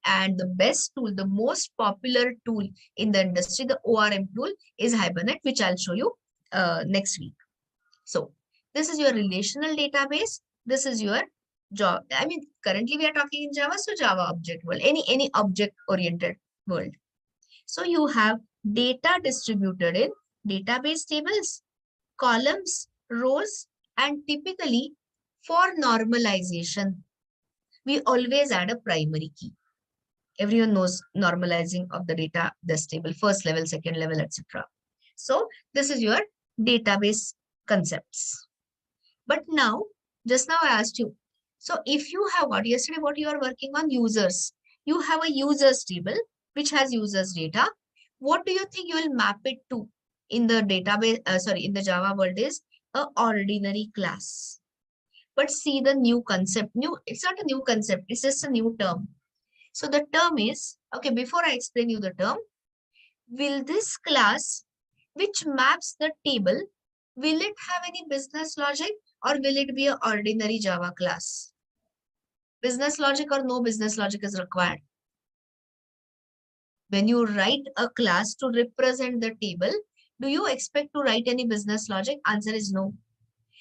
And the best tool, the most popular tool in the industry, the ORM tool is Hibernate, which I'll show you next week. So this is your relational database. This is your job. Currently we are talking in Java, so Java object world, any object-oriented world. So you have data distributed in database tables, columns, rows, and typically for normalization, we always add a primary key. Everyone knows normalizing of the data, this table, first level, second level, etc. So this is your database concepts. But now, just now I asked you, so if you have got yesterday what you are working on, users, you have a users table which has users data. What do you think you will map it to? in the database, in the Java world is a ordinary class. But see the new concept. It's not a new concept, it's just a new term. So the term is, okay, before I explain you the term, will this class which maps the table, will it have any business logic or will it be an ordinary Java class? Business logic or no business logic is required. When you write a class to represent the table, do you expect to write any business logic? Answer is no.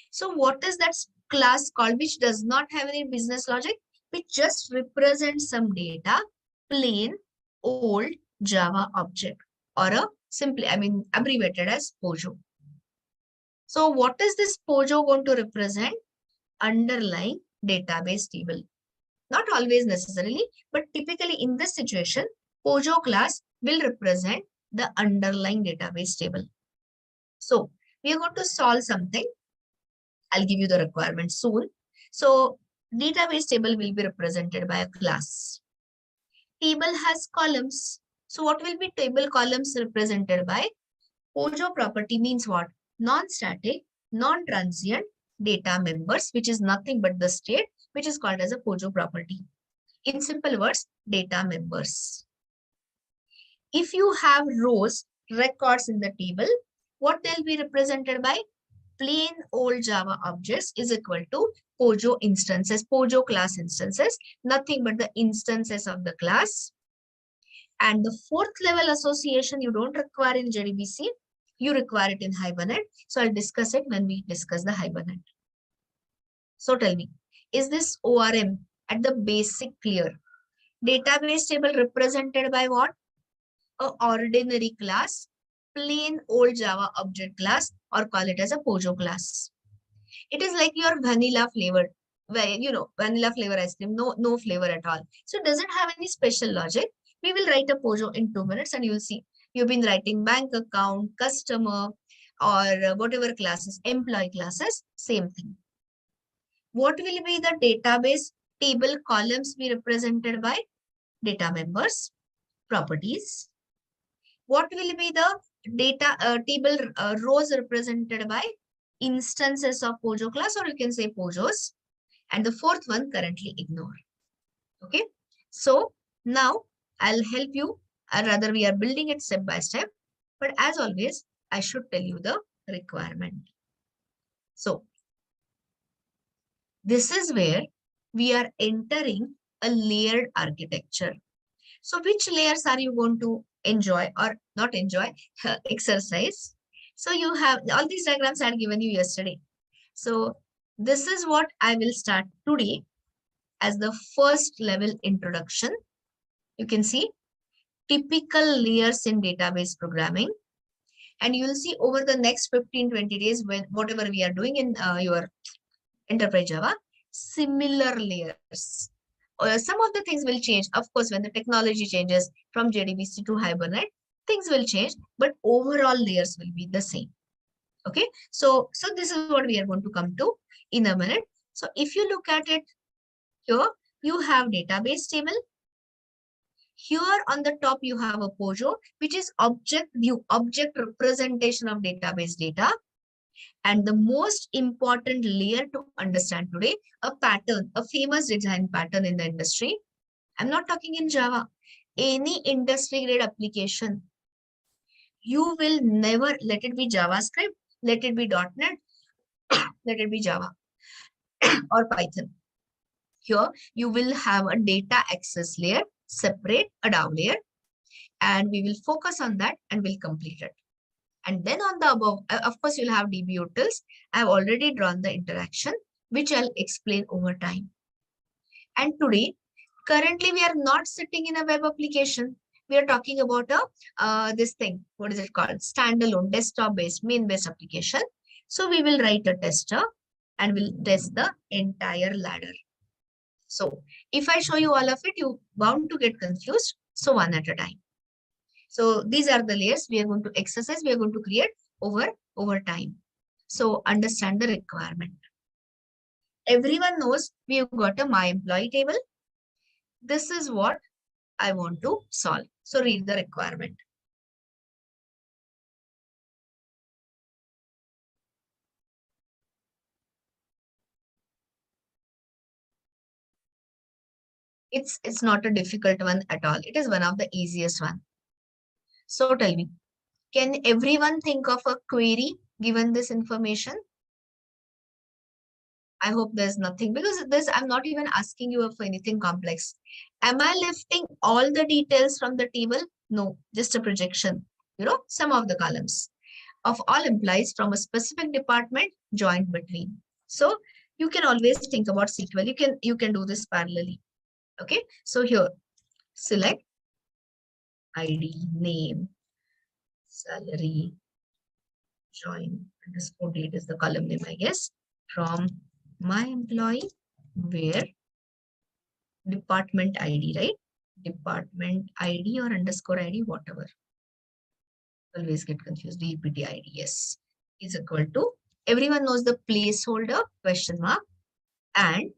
So what is that class called which does not have any business logic? Which just represents some data, plain old Java object, or a simply, abbreviated as POJO. So what is this POJO going to represent? Underlying database table. Not always necessarily, but typically in this situation, POJO class will represent the underlying database table. So we are going to solve something. I'll give you the requirement soon. So database table will be represented by a class. Table has columns. So what will be table columns represented by? POJO property means what? Non-static, non-transient data members, which is nothing but the state, which is called as a POJO property. In simple words, data members. If you have rows, records in the table, what they'll be represented by? Plain old Java objects is equal to POJO instances, POJO class instances, nothing but the instances of the class. And the fourth level association you don't require in JDBC, you require it in Hibernate. So I'll discuss it when we discuss the Hibernate. So tell me, is this ORM at the basic clear? Database table represented by what? A ordinary class, plain old Java object class, or call it as a POJO class. It is like your vanilla flavored, where vanilla flavor ice cream, no flavor at all. So it doesn't have any special logic. We will write a POJO in 2 minutes and you'll see. You've been writing bank account, customer, or whatever classes, employee classes, same thing. What will be the database table columns be represented by? Data members, properties. What will be the data table rows represented by? Instances of POJO class, or you can say POJOs. And the fourth one currently ignore. Okay. So now I'll help you, or rather we are building it step by step. But as always, I should tell you the requirement. So this is where we are entering a layered architecture. So which layers are you going to enjoy or not enjoy? Exercise. So you have all these diagrams I had given you yesterday. So this is what I will start today as the first level introduction. You can see typical layers in database programming. And you will see over the next 15-20 days, when whatever we are doing in your enterprise Java, similar layers. Some of the things will change. Of course, when the technology changes from JDBC to Hibernate, things will change, but overall layers will be the same. Okay, so this is what we are going to come to in a minute. So if you look at it here, you have database table. Here on the top, you have a POJO, which is object view, object representation of database data. And the most important layer to understand today, a pattern, a famous design pattern in the industry. I'm not talking in Java. Any industry grade application, you will never let it be JavaScript, let it be .NET, let it be Java or Python. Here, you will have a data access layer, separate a DAO layer, and we will focus on that and we'll complete it. And then on the above, of course, you'll have DB utils. I've already drawn the interaction, which I'll explain over time. And today, currently, we are not sitting in a web application. We are talking about this thing. What is it called? Standalone, desktop-based, main-based application. So we will write a tester and we'll test the entire ladder. So if I show you all of it, you bound to get confused. So one at a time. So these are the layers we are going to exercise, we are going to create over time. So understand the requirement. Everyone knows we've got a my employee table. This is what I want to solve. So read the requirement. It's not a difficult one at all. It is one of the easiest one. So tell me, can everyone think of a query given this information? I hope there's nothing, because this, I'm not even asking you for anything complex. Am I lifting all the details from the table? No, just a projection. Some of the columns of all employees from a specific department joined between. So you can always think about SQL. You can do this parallelly. Okay. So here, select ID, name, salary, join underscore date is the column name, I guess, from my employee, where department ID, right? Department ID or underscore ID, whatever. Always get confused. DPT ID, yes, is equal to, everyone knows the placeholder, question mark, and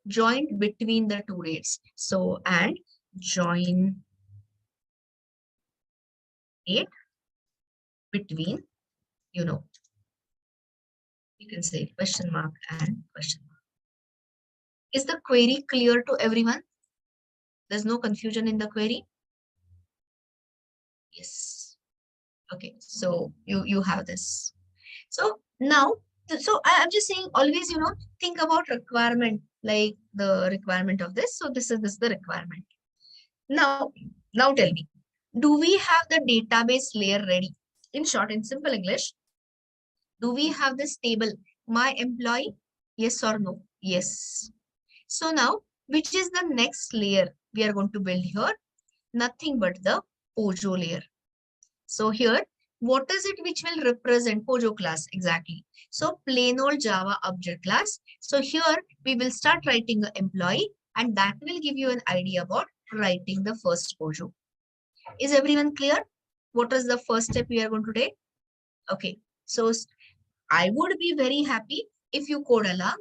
joined between the two rates. So, and join date between, you can say question mark and question mark. Is the query clear to everyone? There's no confusion in the query? Yes. Okay, so you have this. So now, so I'm just saying, always, think about requirement, like the requirement of this. So this is the requirement. Now tell me, do we have the database layer ready? In short, in simple English, do we have this table, my employee? Yes or no? Yes. So now, which is the next layer we are going to build here? Nothing but the POJO layer. So here, what is it which will represent POJO class exactly? So plain old Java object class. So here we will start writing the employee, and that will give you an idea about writing the first POJO. Is everyone clear? What is the first step we are going to take? Okay, so I would be very happy if you code along,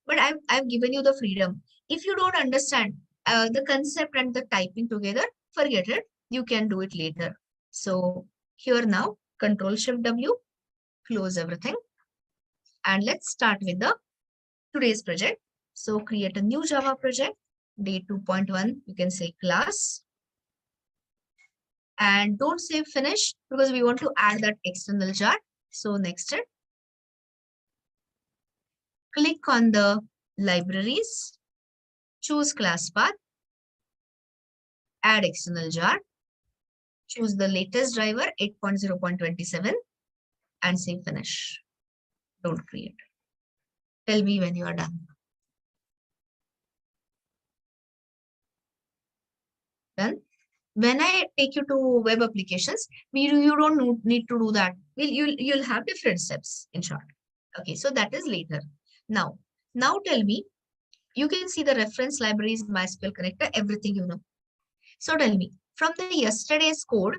but I've given you the freedom. If you don't understand the concept and the typing together, forget it. You can do it later. So here now, Control Shift W, close everything. And let's start with the today's project. So create a new Java project, day 2.1, you can say class. And don't say finish, because we want to add that external jar. So next step, click on the libraries, choose class path, add external jar, choose the latest driver 8.0.27 and say finish. Don't create. Tell me when you are done. Done. When I take you to web applications, you don't need to do that. You'll have different steps, in short. Okay, so that is later. Now tell me, you can see the reference libraries, MySQL connector, everything you know. So tell me, from the yesterday's code,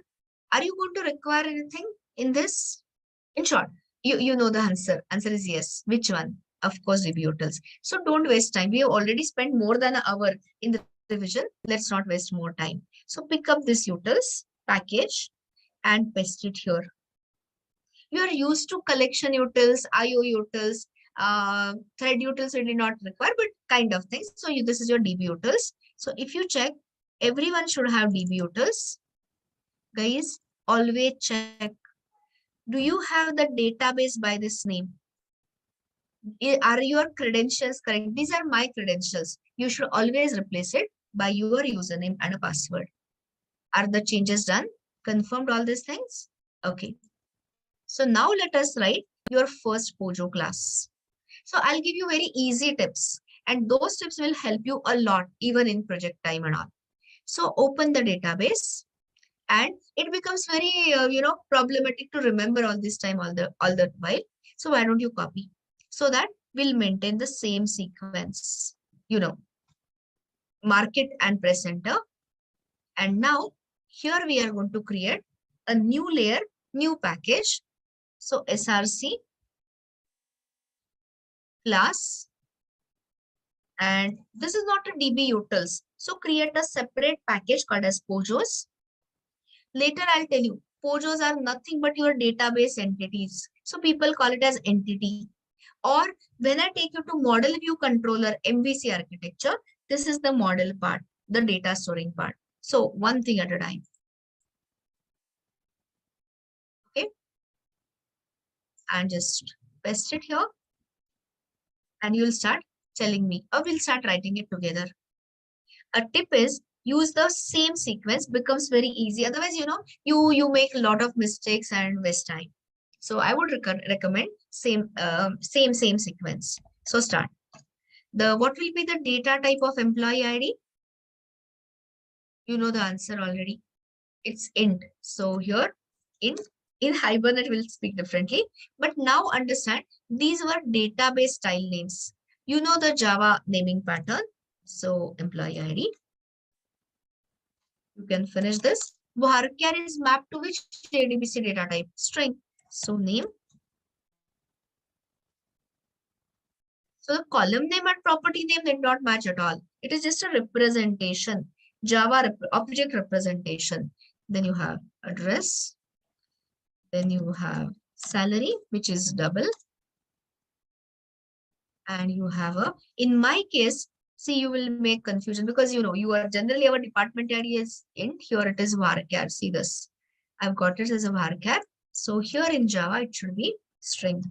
are you going to require anything in this? In short, you know the answer. Answer is yes. Which one? Of course, DBUtils. So don't waste time. We have already spent more than an hour in the revision. Let's not waste more time. So pick up this utils package and paste it here. You are used to collection utils, IO utils, thread utils we did not require, but kind of things. So this is your DBUtils. So if you check, everyone should have DBUtils. Guys, always check. Do you have the database by this name? Are your credentials correct? These are my credentials. You should always replace it by your username and a password. Are the changes done? Confirmed all these things? Okay. So now let us write your first POJO class. So I'll give you very easy tips, and those tips will help you a lot, even in project time and all. So open the database, and it becomes very, problematic to remember all this time, all the while. So why don't you copy, so that we'll maintain the same sequence, mark it and press enter. And now here we are going to create a new layer, new package. So src class, and this is not a DBUtils. So create a separate package called as POJOs. Later I'll tell you, POJOs are nothing but your database entities. So people call it as entity. Or when I take you to model view controller, MVC architecture, this is the model part. the data storing part. So one thing at a time. Okay. And just paste it here. And you'll start telling me, or we'll start writing it together. A tip is use the same sequence, becomes very easy. Otherwise, you make a lot of mistakes and waste time. So I would recommend same sequence. So start. What will be the data type of employee ID? You know the answer already. It's int. So here in Hibernate will speak differently. But now understand these were database style names. You know the Java naming pattern. So employee ID. You can finish this. Varchar is mapped to which JDBC data type? String. So name. So the column name and property name did not match at all. It is just a representation. Java object representation. Then you have address. Then you have salary, which is double. And you have in my case, see, you will make confusion because you are generally our department ID is int. Here it is varchar. See this. I've got it as a varchar. So here in Java, it should be string.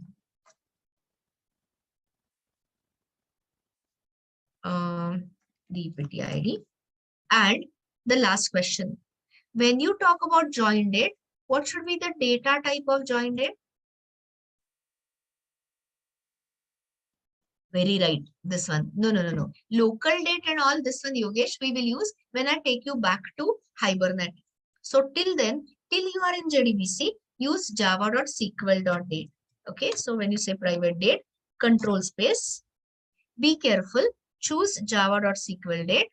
DPT ID. And the last question. When you talk about join date, what should be the data type of join date? Very right. This one. No. Local date and all this one, Yogesh, we will use when I take you back to Hibernate. So till then, till you are in JDBC, use java.sql.date. Okay. So when you say private date, control space, be careful, choose java.sql date.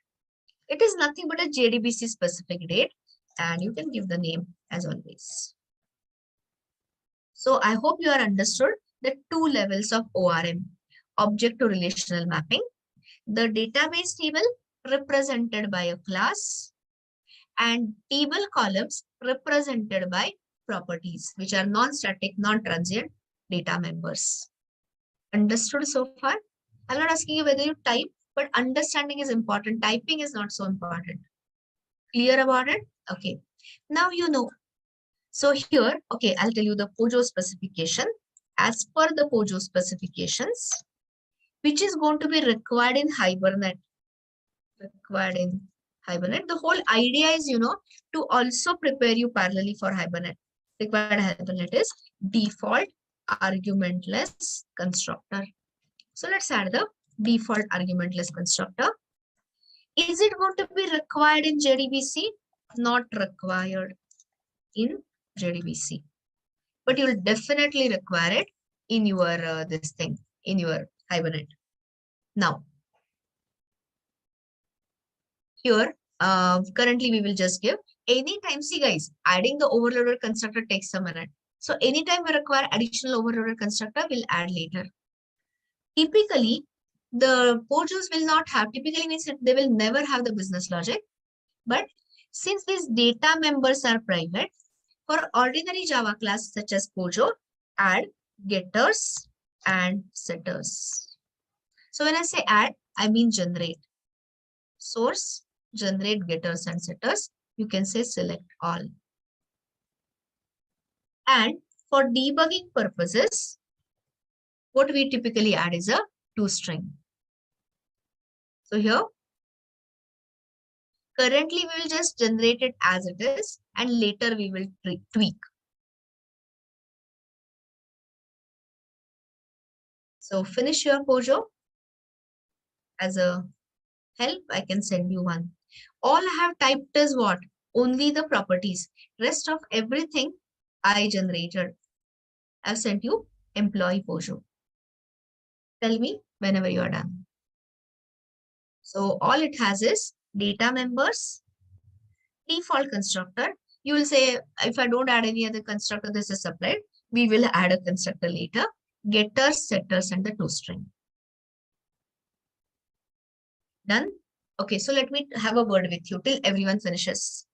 It is nothing but a JDBC specific date and you can give the name as always. So I hope you are understood the two levels of ORM. Object to relational mapping, the database table represented by a class, and table columns represented by properties, which are non-static, non-transient data members. Understood so far? I'm not asking you whether you type, but understanding is important. Typing is not so important. Clear about it? Okay. Now you know. So here, okay, I'll tell you the POJO specification. As per the POJO specifications, which is going to be required in Hibernate. The whole idea is, to also prepare you parallelly for Hibernate. Required Hibernate is default argumentless constructor. So let's add the default argumentless constructor. Is it going to be required in JDBC? Not required in JDBC. But you'll definitely require it in your in your Hibernate. Now, here, currently we will just give anytime. See guys, adding the overloaded constructor takes a minute. So anytime we require additional overloaded constructor, we'll add later. Typically, the POJOs will not have, typically means they will never have the business logic. But since these data members are private, for ordinary Java class such as POJO, add getters and setters. So when I say add, I mean generate. Source, generate getters and setters. You can say select all. And for debugging purposes, what we typically add is a toString. So here, currently we will just generate it as it is and later we will tweak. So finish your POJO. As a help, I can send you one. All I have typed is what? Only the properties. Rest of everything I generated. I've sent you employee POJO. Tell me whenever you are done. So all it has is data members, default constructor. You will say, if I don't add any other constructor, this is supplied. We will add a constructor later. Getters, setters, and the toString. Done? Okay, so let me have a word with you till everyone finishes.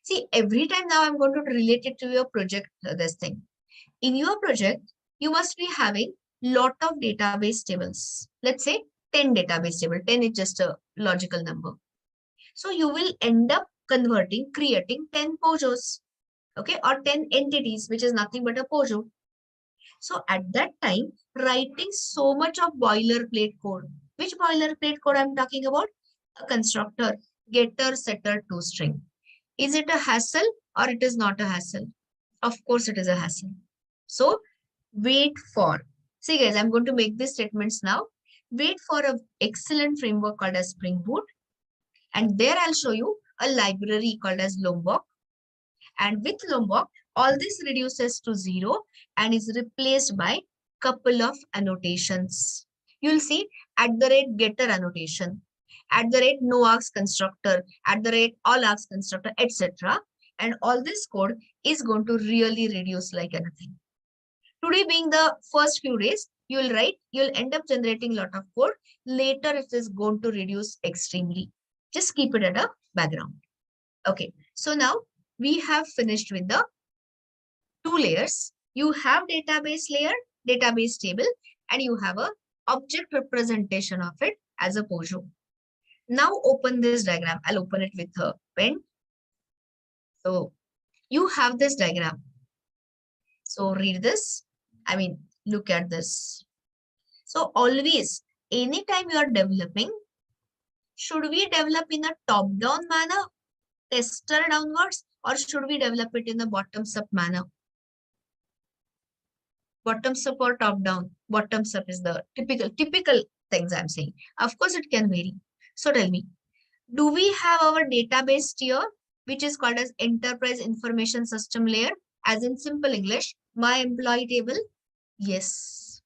See, every time now I'm going to relate it to your project, this thing. In your project, you must be having lot of database tables. Let's say 10 database table. 10 is just a logical number. So you will end up creating 10 POJOs, okay, or 10 entities, which is nothing but a POJO. So at that time, writing so much of boilerplate code. Which boilerplate code I'm talking about? A constructor, getter, setter, toString. Is it a hassle or it is not a hassle? Of course, it is a hassle. So wait for. See guys, I'm going to make these statements now. Wait for an excellent framework called as Spring Boot. And there I'll show you a library called as Lombok. And with Lombok, all this reduces to 0 and is replaced by couple of annotations. You'll see @getter annotation, @noargs constructor, @all args constructor, etc. And all this code is going to really reduce like anything. Today being the first few days, you'll end up generating a lot of code. Later, it is going to reduce extremely. Just keep it at a background. Okay, so now we have finished with the 2 layers. You have database layer, database table, and you have a object representation of it as a POJO. Now open this diagram. I'll open it with a pen. So you have this diagram. So read this. Look at this. So always, anytime you are developing, should we develop in a top-down manner, tester downwards, or should we develop it in a bottoms-up manner? Bottoms-up or top-down? Bottoms-up is the typical things I'm saying. Of course, it can vary. So tell me, do we have our database tier, which is called as Enterprise Information System layer, as in simple English, my employee table? Yes.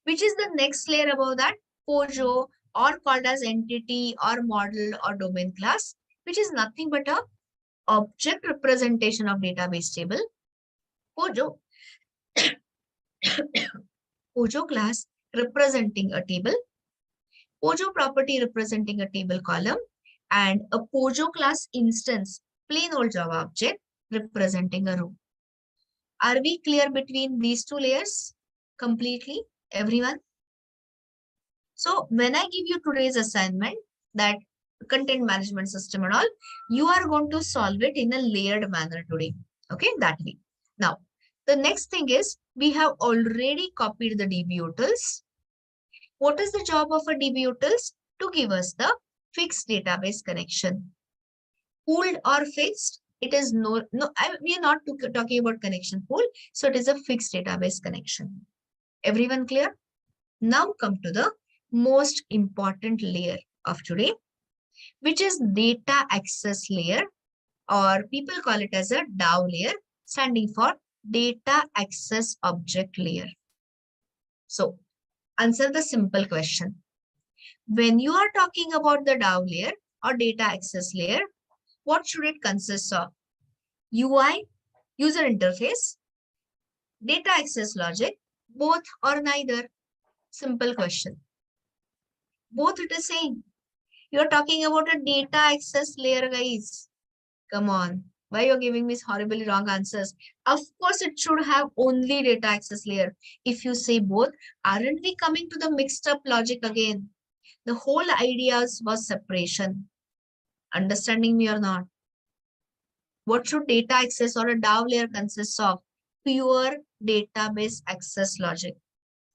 Which is the next layer above that? POJO, or called as entity or model or domain class, which is nothing but a object representation of database table. POJO, POJO class representing a table, POJO property representing a table column, and a POJO class instance, plain old Java object representing a row. Are we clear between these 2 layers? Completely, everyone? So when I give you today's assignment, that content management system and all, you are going to solve it in a layered manner today. Okay, that way. Now, the next thing is we have already copied the DBUtils. What is the job of a DBUtils? To give us the fixed database connection. Pooled or fixed, it is we are not talking about connection pool. So it is a fixed database connection. Everyone clear? Now come to the most important layer of today, which is data access layer, or people call it as a DAO layer, standing for data access object layer. So answer the simple question. When you are talking about the DAO layer or data access layer, what should it consist of? UI, user interface, data access logic, both or neither? Simple question. Both it is saying. You're talking about a data access layer, guys. Come on. Why you're giving me horribly wrong answers? Of course, it should have only data access layer. If you say both, aren't we coming to the mixed up logic again? The whole idea was separation. Understanding me or not? What should data access or a DAO layer consist of? Pure database access logic.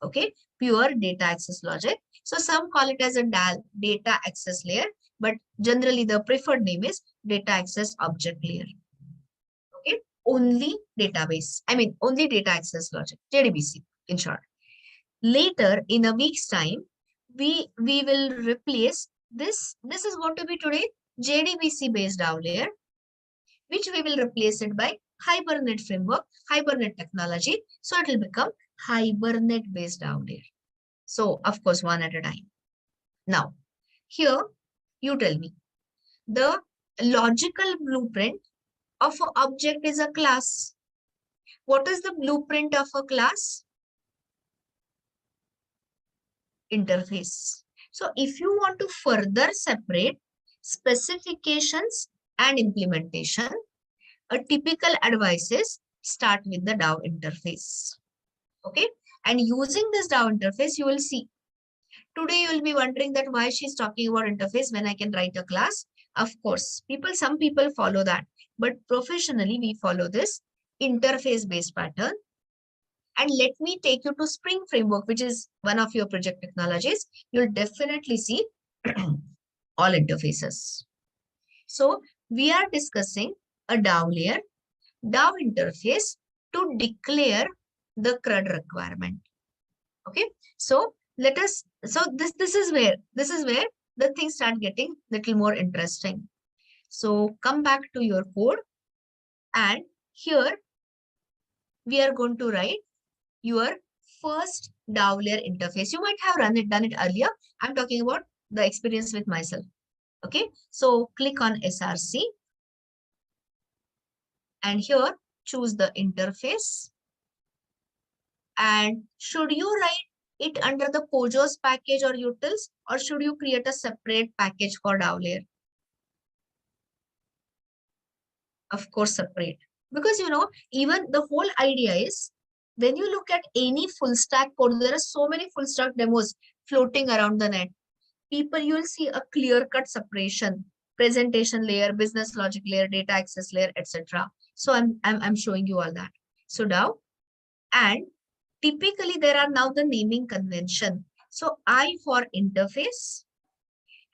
Okay, pure data access logic. So some call it as a DAL, data access layer, but generally the preferred name is data access object layer. Okay, only database. Only data access logic, JDBC in short. Later in a week's time, we will replace this. This is going to be today JDBC based DAO layer, which we will replace it by Hibernate framework, Hibernate technology. So it will become Hibernate based DAO layer. So of course, one at a time. Now, here you tell me the logical blueprint of an object is a class. What is the blueprint of a class? Interface. So if you want to further separate specifications and implementation, a typical advice is start with the DAO interface. Okay, and using this DAO interface, you will see. Today you will be wondering that why she's talking about interface when I can write a class. Of course, some people follow that, but professionally we follow this interface-based pattern. And let me take you to Spring Framework, which is one of your project technologies. You'll definitely see all interfaces. So we are discussing a DAO layer, DAO interface to declare the CRUD requirement. Okay, so this is where the things start getting little more interesting. So come back to your code, and here we are going to write your first DAO layer interface. You might have done it earlier. I'm talking about the experience with myself. Okay, so click on SRC, and here choose the interface. And should you write it under the POJOs package or utils, or should you create a separate package for DAO layer? Of course, separate. Because even the whole idea is, when you look at any full stack code, there are so many full stack demos floating around the net. You will see a clear-cut separation: presentation layer, business logic layer, data access layer, etc. So I'm showing you all that. So DAO, and typically there are now the naming convention. So I for interface,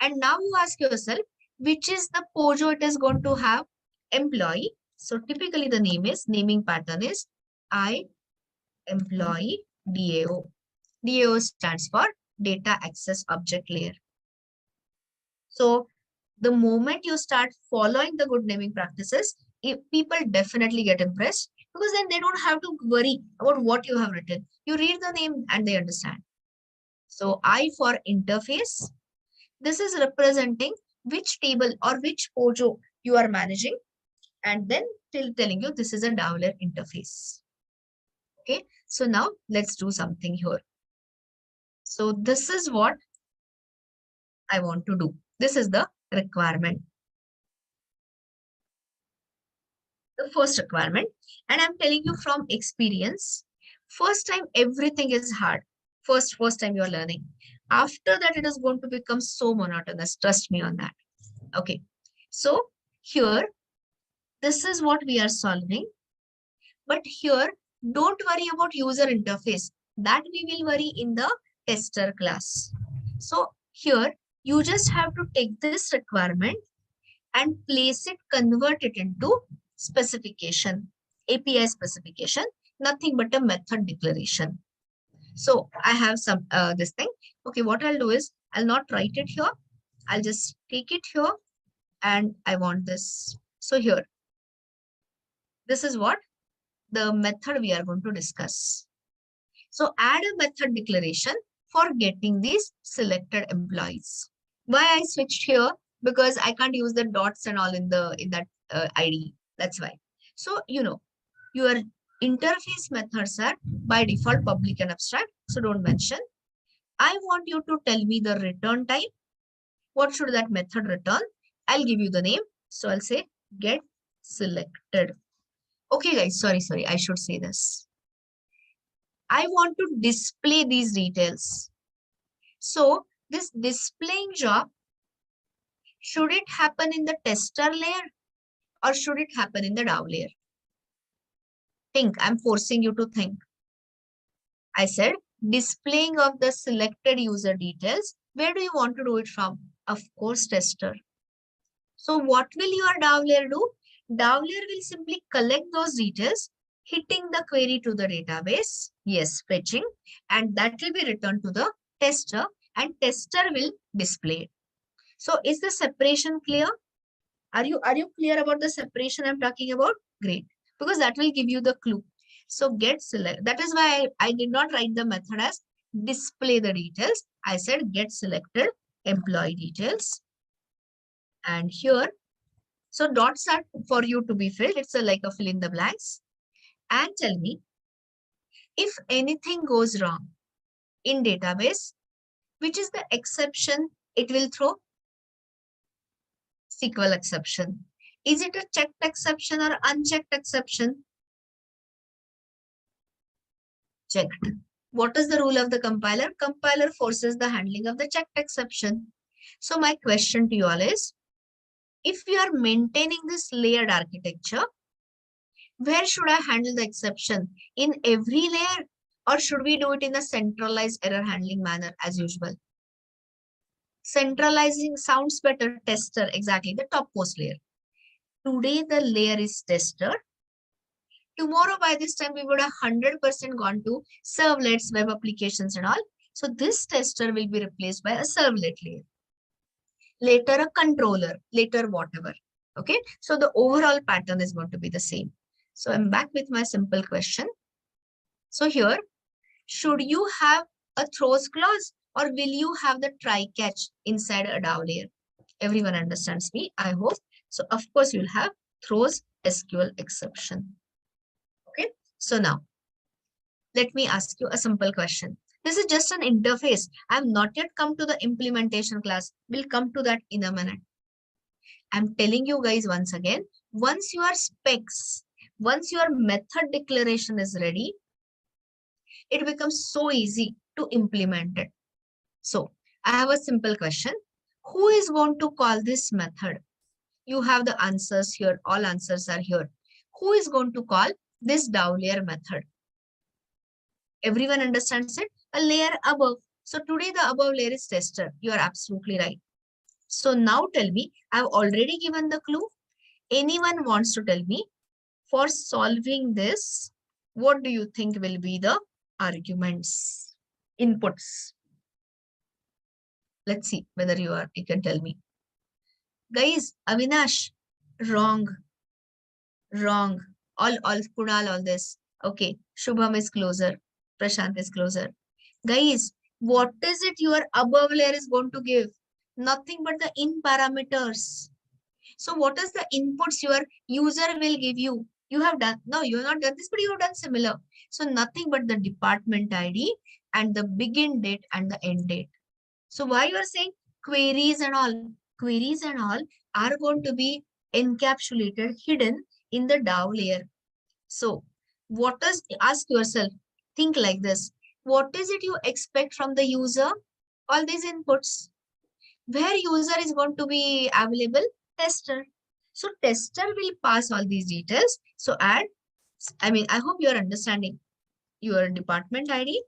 and now you ask yourself, which is the POJO it is going to have? Employee. So typically the naming pattern is I employee DAO. DAO stands for data access object layer. So the moment you start following the good naming practices, people definitely get impressed, because then they don't have to worry about what you have written. You read the name and they understand. So I for interface, this is representing which table or which POJO you are managing, and then telling you this is a DAO layer interface. Okay, so now let's do something here. So this is what I want to do. This is the requirement. The first requirement, and I'm telling you from experience, first time everything is hard. First time you're learning. After that, it is going to become so monotonous. Trust me on that. Okay, so here, this is what we are solving. But here, don't worry about user interface. That we will worry in the tester class. So here, you just have to take this requirement and place it, convert it into specification, API specification, nothing but a method declaration. So I have some this thing. Okay, what I'll do is, I'll not write it here. I'll just take it here, and I want this. So here, this is what the method we are going to discuss. So add a method declaration for getting these selected employees. Why I switched here? Because I can't use the dots and all in that ID. That's why. So your interface methods are by default public and abstract, so don't mention. I want you to tell me the return type. What should that method return? I'll give you the name. So I'll say get selected. Okay, guys, sorry, I should say this. I want to display these details. So this displaying job, should it happen in the tester layer or should it happen in the DAO layer? Think, I'm forcing you to think. I said displaying of the selected user details. Where do you want to do it from? Of course, tester. So what will your DAO layer do? DAO layer will simply collect those details, hitting the query to the database. Yes, fetching. And that will be returned to the tester, and tester will display it. So is the separation clear? Are you clear about the separation I'm talking about? Great. Because that will give you the clue. So get select. That is why I did not write the method as display the details. I said get selected employee details. And here, so dots are for you to be filled. It's like a fill in the blanks. And tell me, if anything goes wrong in database, which is the exception it will throw? SQL exception. Is it a checked exception or unchecked exception? Checked. What is the rule of the compiler? Compiler forces the handling of the checked exception. So my question to you all is, if we are maintaining this layered architecture, where should I handle the exception? In every layer, or should we do it in a centralized error handling manner as usual? Centralizing sounds better. Tester, exactly, the topmost layer. Today, the layer is tester. Tomorrow, by this time, we would have 100% gone to servlets, web applications and all. So this tester will be replaced by a servlet layer. Later, a controller, later whatever. Okay, so the overall pattern is going to be the same. So I'm back with my simple question. So here, should you have a throws clause or will you have the try catch inside a DAO layer? Everyone understands me, I hope. So of course you'll have throws SQL exception. Okay, so now let me ask you a simple question. This is just an interface. I have not yet come to the implementation class. We'll come to that in a minute. I'm telling you guys once again, once your specs, once your method declaration is ready, it becomes so easy to implement it. So I have a simple question. Who is going to call this method? You have the answers here. All answers are here. Who is going to call this DAO layer method? Everyone understands it? A layer above. So today the above layer is tester. You are absolutely right. So now tell me, I've already given the clue. Anyone wants to tell me, for solving this, what do you think will be the arguments, inputs? Let's see whether you can tell me. Guys, Avinash, wrong. All Kunal, all this. Okay, Shubham is closer. Prashant is closer. Guys, what is it your above layer is going to give? Nothing but the in parameters. So what is the inputs your user will give you? You have done, no, you have not done this, but you have done similar. So nothing but the department ID and the begin date and the end date. So why you are saying queries and all? Queries and all are going to be encapsulated, hidden in the DAO layer. So what is, ask yourself, think like this. What is it you expect from the user? All these inputs. Where user is going to be available? Tester. So tester will pass all these details. So add, I hope you are understanding your department ID.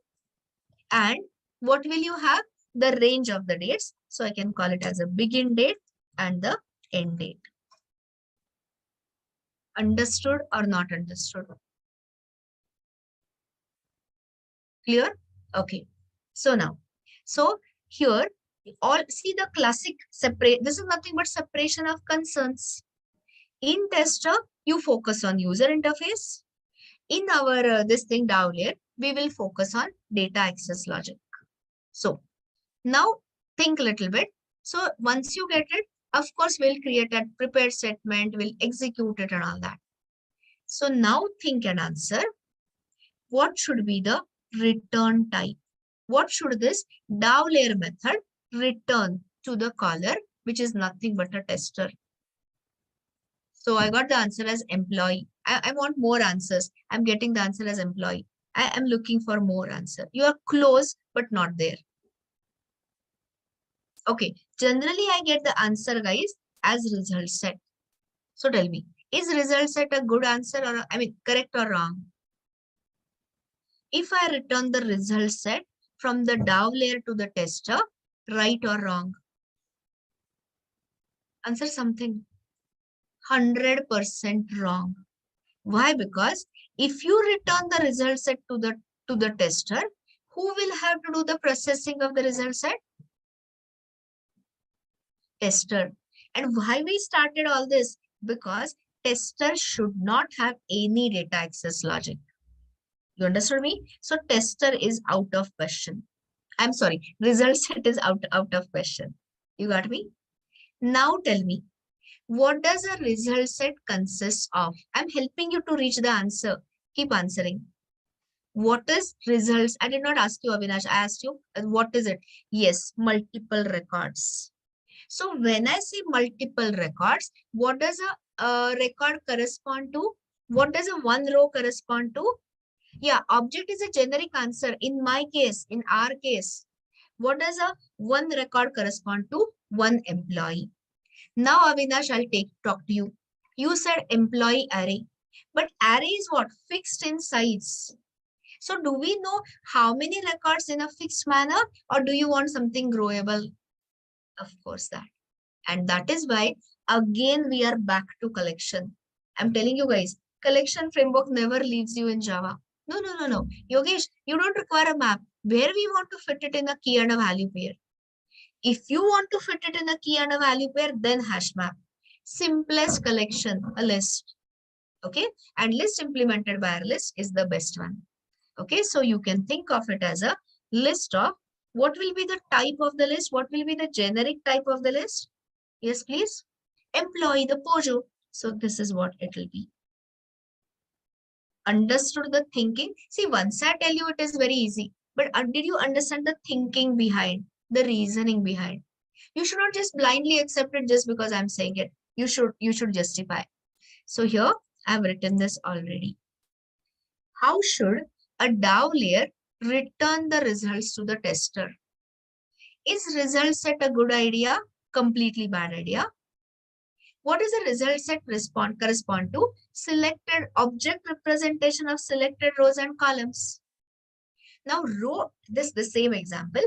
And what will you have? The range of the dates. So I can call it as a begin date and the end date. Understood or not understood? Clear? Okay. So now, so here, all see the classic separate. This is nothing but separation of concerns. In tester, you focus on user interface. In our this thing down here, we will focus on data access logic. So now think a little bit. So once you get it, of course, we'll create a prepared statement, we'll execute it and all that. So now think and answer. What should be the return type? What should this DAO layer method return to the caller, which is nothing but a tester? So I got the answer as employee. I want more answers. I'm getting the answer as employee. I am looking for more answer. You are close, but not there. Okay. Generally, I get the answer, guys, as result set. So tell me, is result set a good answer or, correct or wrong? If I return the result set from the DAO layer to the tester, right or wrong? Answer something. 100% wrong. Why? Because if you return the result set to the tester, who will have to do the processing of the result set? Tester. And why we started all this? Because tester should not have any data access logic. You understood me? So tester is out of question. I'm sorry, result set is out of question. You got me? Now tell me, what does a result set consist of? I'm helping you to reach the answer. Keep answering. What is results? I did not ask you, Avinash. I asked you, what is it? Yes, multiple records. So when I say multiple records, what does a record correspond to? What does a one row correspond to? Yeah, object is a generic answer. In my case, in our case, what does a one record correspond to? One employee. Now, Avinash, I'll talk to you. You said employee array, but array is what? Fixed in size. So do we know how many records in a fixed manner, or do you want something growable? Of course that. And that is why, again, we are back to collection. I'm telling you guys, collection framework never leaves you in Java. No, no, no, no. Yogesh, you don't require a map. Where we want to fit it in a key and a value pair. If you want to fit it in a key and a value pair, then hash map. Simplest collection, a list. Okay. And list implemented by our list is the best one. Okay. So you can think of it as a list of what will be the type of the list? What will be the generic type of the list? Yes, please. Employee, the Pojo. So this is what it will be. Understood the thinking? See, once I tell you it is very easy, but did you understand the thinking behind, the reasoning behind? You should not just blindly accept it just because I'm saying it. You should justify. So here I've written this already. How should a DAO layer return the results to the tester? Is result set a good idea? Completely bad idea. What is the result set correspond to? Selected object representation of selected rows and columns. Now row, the same example.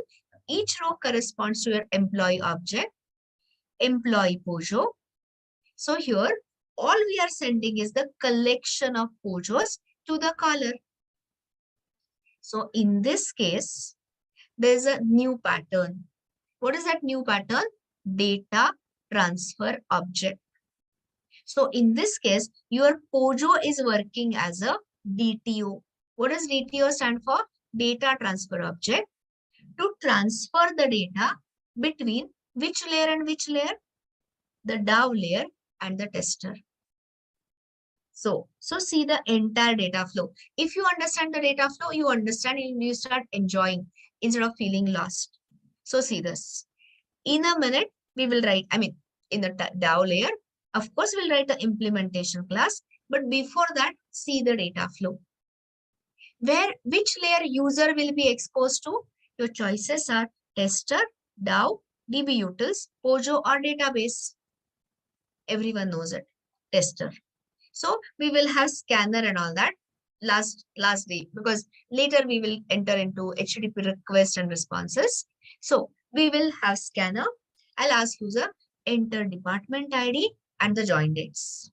Each row corresponds to your employee object, employee Pojo. So here, all we are sending is the collection of Pojos to the caller. So in this case, there's a new pattern. What is that new pattern? Data transfer object. So in this case, your Pojo is working as a DTO. What does DTO stand for? Data transfer object. To transfer the data between which layer and which layer? The DAO layer and the tester. So see the entire data flow. If you understand the data flow, you understand and you start enjoying instead of feeling lost. So see this. In a minute, we will write, in the DAO layer, of course, we'll write the implementation class. But before that, see the data flow. Which layer user will be exposed to? Your choices are tester, DAO, DB utils, Pojo, or database. Everyone knows it. Tester. So we will have scanner and all that last day, because later we will enter into HTTP request and responses. So we will have scanner. I'll ask user enter department ID and the join dates.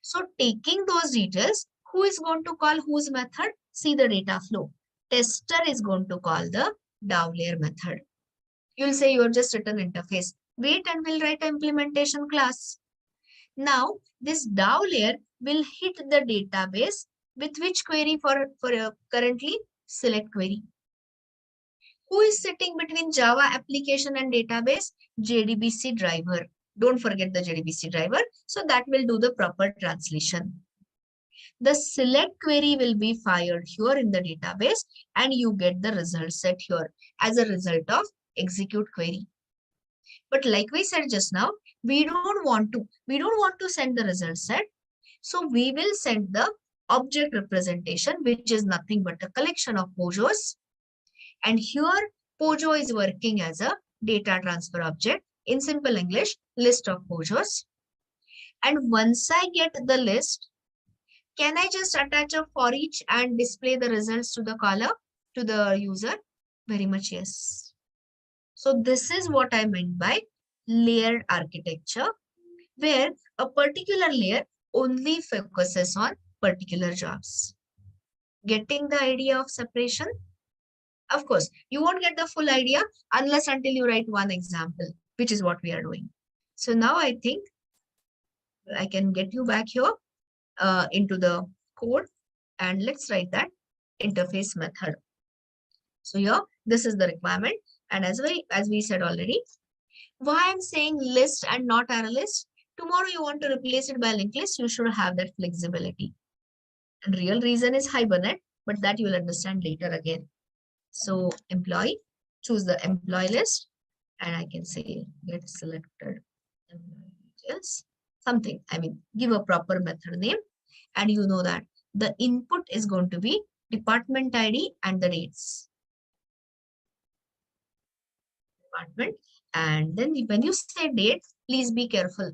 So taking those details, who is going to call whose method? See the data flow. Tester is going to call the DAO layer method. You'll say you have just written interface. Wait and we'll write an implementation class. Now, this DAO layer will hit the database with which query for currently? Select query. Who is sitting between Java application and database? JDBC driver. Don't forget the JDBC driver. So that will do the proper translation. The select query will be fired here in the database and you get the result set here as a result of execute query. But like we said just now, we don't want to send the result set. So we will send the object representation, which is nothing but a collection of Pojos. And here Pojo is working as a data transfer object. In simple English, list of Pojos. And once I get the list, can I just attach a for each and display the results to the caller, to the user? Very much yes. So this is what I meant by layered architecture, where a particular layer only focuses on particular jobs. Getting the idea of separation? Of course, you won't get the full idea unless until you write one example, which is what we are doing. So now I think I can get you back here into the code and let's write that interface method. So here, this is the requirement. And as we said already, why I'm saying list and not array list? Tomorrow you want to replace it by linked list, you should have that flexibility. And real reason is Hibernate, but that you will understand later again. So employee, choose the employee list, and I can say get selected employee details, something. Give a proper method name, and you know that the input is going to be department ID and the dates. Department And then when you say date, please be careful.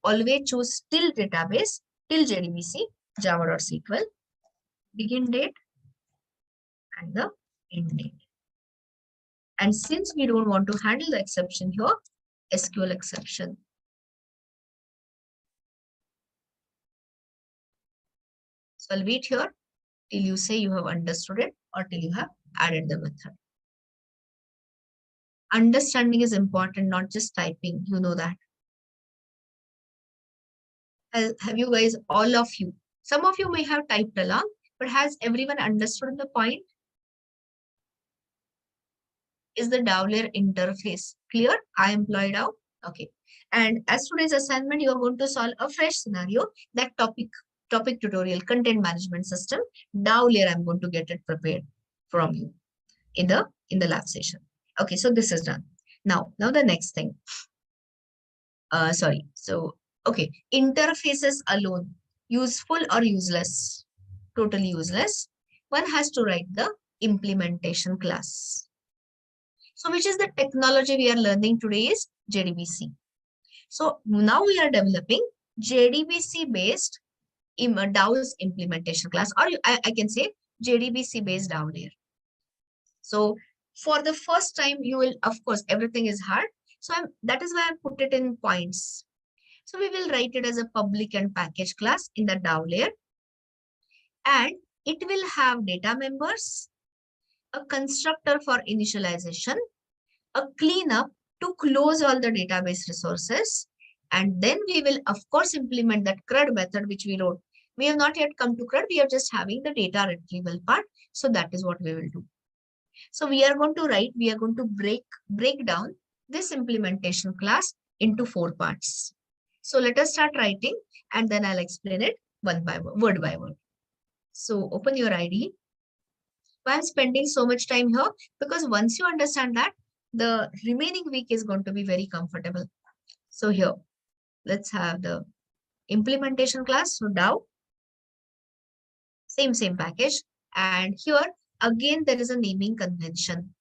Always choose till database, till JDBC, java.sql, begin date and the end date. And since we don't want to handle the exception here, SQL exception. So I'll wait here till you say you have understood it or till you have added the method. Understanding is important, not just typing. You know that. Have you guys, all of you, some of you may have typed along, but has everyone understood the point? Is the Dowler interface clear? I employed out. Okay. And as today's assignment, you are going to solve a fresh scenario, that topic tutorial, content management system. Dowler, I'm going to get it prepared from you in the lab session. Okay, so this is done. Now the next thing. Sorry. So, okay, interfaces alone, useful or useless? Totally useless. One has to write the implementation class. So, which is the technology we are learning today is JDBC. So, now we are developing JDBC based DAO's implementation class, or I can say JDBC based DAO layer. So, for the first time, you will, of course, everything is hard. So, that is why I put it in points. So, we will write it as a public and package class in the DAO layer. And it will have data members, a constructor for initialization, a cleanup to close all the database resources. And then we will, of course, implement that CRUD method, which we wrote. We have not yet come to CRUD. We are just having the data retrieval part. So that is what we will do. So we are going to break down this implementation class into 4 parts. So let us start writing and then I'll explain it word by word. So open your IDE. Why I'm spending so much time here? Because once you understand that, the remaining week is going to be very comfortable. So here, let's have the implementation class. So DAO, same package. And here, again, there is a naming convention.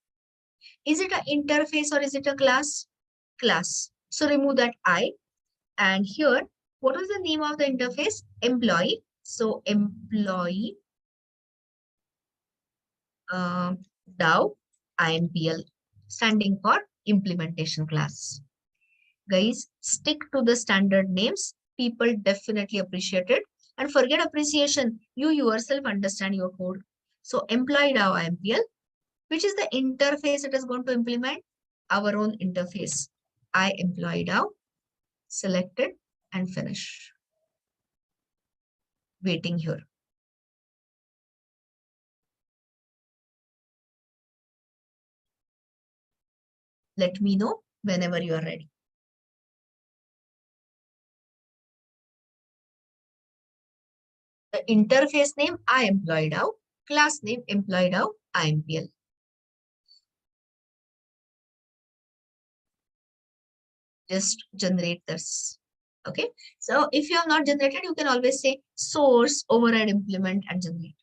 Is it an interface or is it a class? Class. So remove that I. And here, what is the name of the interface? Employee. So employee DAO IMPL, standing for implementation class. Guys, stick to the standard names. People definitely appreciate it. And forget appreciation. You yourself understand your code. So employee DAO IMPL, which is the interface it is going to implement? Our own interface. I employee DAO, select it and finish. Waiting here. Let me know whenever you are ready. The interface name I employee DAO, class name employee DAO IMPL. Just generate this. Okay. So if you have not generated, you can always say source, override, implement, and generate.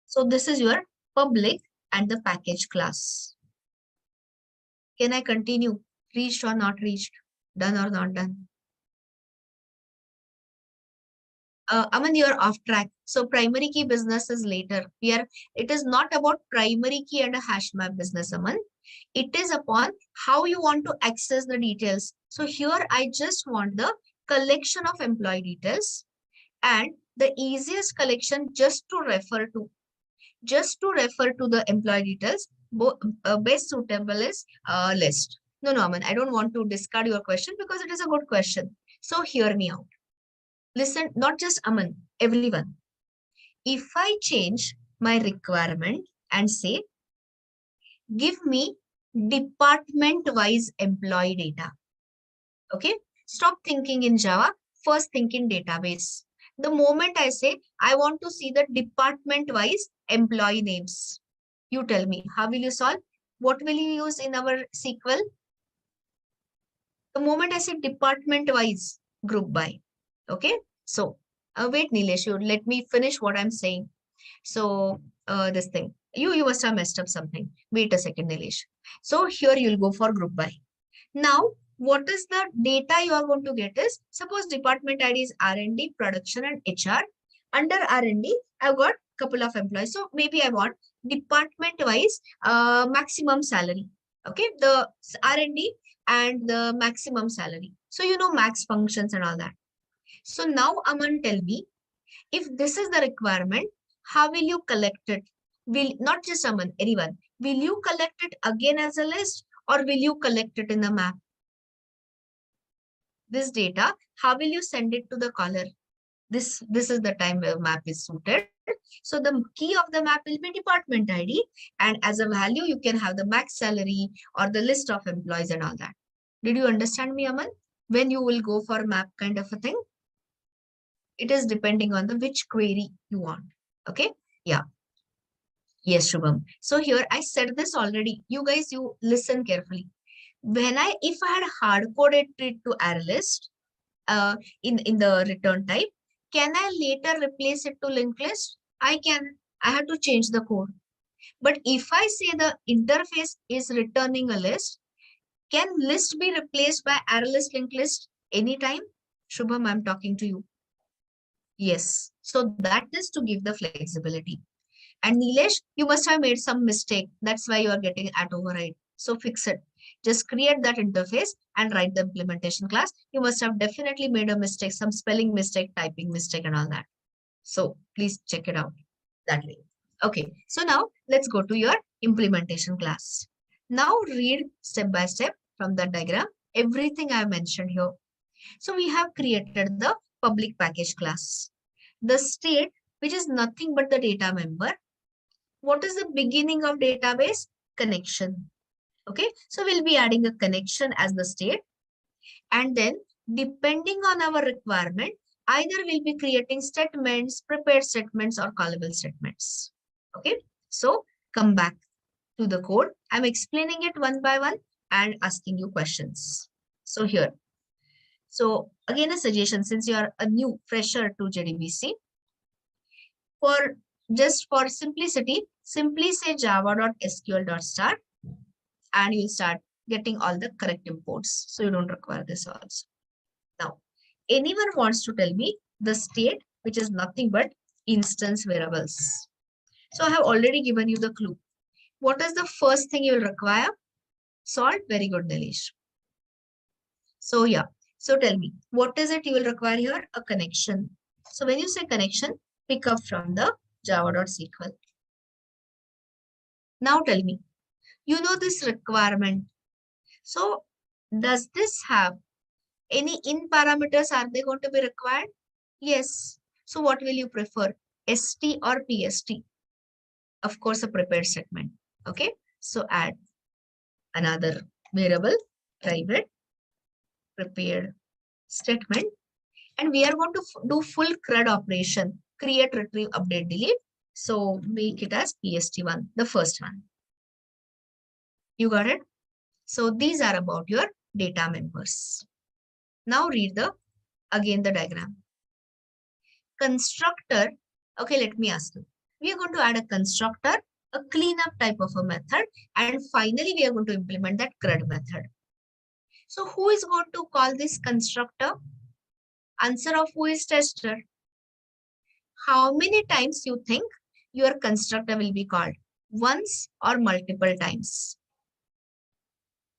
So this is your public and the package class. Can I continue? Reached or not reached? Done or not done? Aman, you're off track. So primary key business is later. It is not about primary key and a hash map business, Aman. It is upon how you want to access the details. So here I just want the collection of employee details and the easiest collection just to refer to the employee details. Best suitable is list. No, Aman, I don't want to discard your question because it is a good question. So hear me out. Listen, not just Aman, everyone. If I change my requirement and say, give me department-wise employee data. Okay, stop thinking in Java, first think in database. The moment I say, I want to see the department-wise employee names. You tell me, how will you solve? What will you use in our SQL? The moment I say department-wise, group by. Okay, so wait, Nilesh, let me finish what I'm saying. So this thing, You must have messed up something. Wait a second, Nilesh. So here you'll go for group by. Now, what is the data you are going to get is, suppose department ID is R&D, production and HR. Under R&D, I've got couple of employees. So maybe I want department wise maximum salary. Okay, the R&D and the maximum salary. So you know max functions and all that. So now Aman, tell me, if this is the requirement, how will you collect it? Will not just Aman, anyone. Will you collect it again as a list or will you collect it in the map? This data, how will you send it to the caller? This is the time where map is suited. So the key of the map will be department ID, and as a value, you can have the max salary or the list of employees and all that. Did you understand me, Aman? When you will go for map kind of a thing? It is depending on the which query you want. Okay. Yeah. Yes, Shubham. So here I said this already. You guys, you listen carefully. If I had hard coded it to array list in the return type, can I later replace it to linked list? I can. I have to change the code. But if I say the interface is returning a list, can list be replaced by array list linked list anytime? Shubham, I'm talking to you. Yes. So that is to give the flexibility. And Nilesh, you must have made some mistake. That's why you are getting at override. So fix it. Just create that interface and write the implementation class. You must have definitely made a mistake, some spelling mistake, typing mistake and all that. So please check it out that way. Okay, so now let's go to your implementation class. Now read step by step from the diagram, everything I mentioned here. So we have created the public package class. The state, which is nothing but the data member. What is the beginning of database? Connection. Okay, so we'll be adding a connection as the state. And then depending on our requirement, either we'll be creating statements, prepared statements or callable statements. Okay, so come back to the code. I'm explaining it one by one and asking you questions. So here, so again, a suggestion, since you are a new fresher to JDBC, for simplicity, simply say java.sql.start and you'll start getting all the correct imports. So you don't require this also. Now, anyone wants to tell me the state, which is nothing but instance variables. So I have already given you the clue. What is the first thing you will require? Salt. Very good, Nilesh. So yeah. So tell me, what is it you will require here? A connection. So when you say connection, pick up from the java.sql. Now tell me, you know this requirement. So does this have any in parameters? Are they going to be required? Yes. So what will you prefer? ST or PST? Of course, a prepared statement. Okay. So add another variable, private prepared statement. And we are going to do full CRUD operation, create, retrieve, update, delete. So make it as PST1, the first one. You got it? So these are about your data members. Now read again the diagram. Constructor. Okay, let me ask you. We are going to add a constructor, a cleanup type of a method, and finally we are going to implement that CRUD method. So who is going to call this constructor? Answer of who is tester. How many times you think your constructor will be called? Once or multiple times?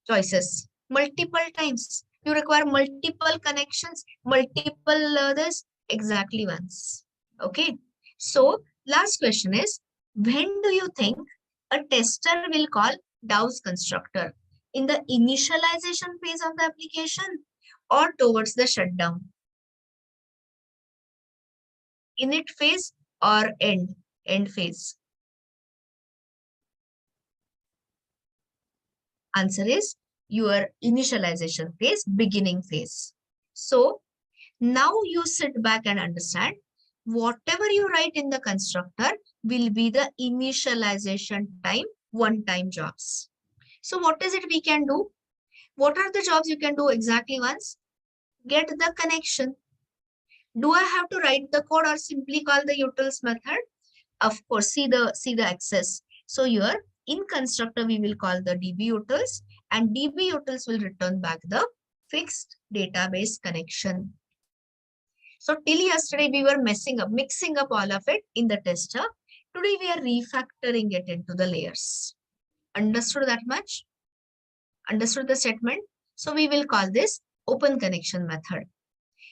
Choices. Multiple times. You require multiple connections, multiple others, exactly once. Okay. So last question is, when do you think a tester will call Dow's constructor? In the initialization phase of the application or towards the shutdown? Init phase or end phase? Answer is your initialization phase, beginning phase. So now you sit back and understand whatever you write in the constructor will be the initialization time, one-time jobs. So what is it we can do? What are the jobs you can do exactly once? Get the connection. Do I have to write the code or simply call the utils method? Of course, see the access. So here in constructor, we will call the dbutils, and dbutils will return back the fixed database connection. So till yesterday, we were mixing up all of it in the tester. Today, we are refactoring it into the layers. Understood that much? Understood the statement? So we will call this open connection method.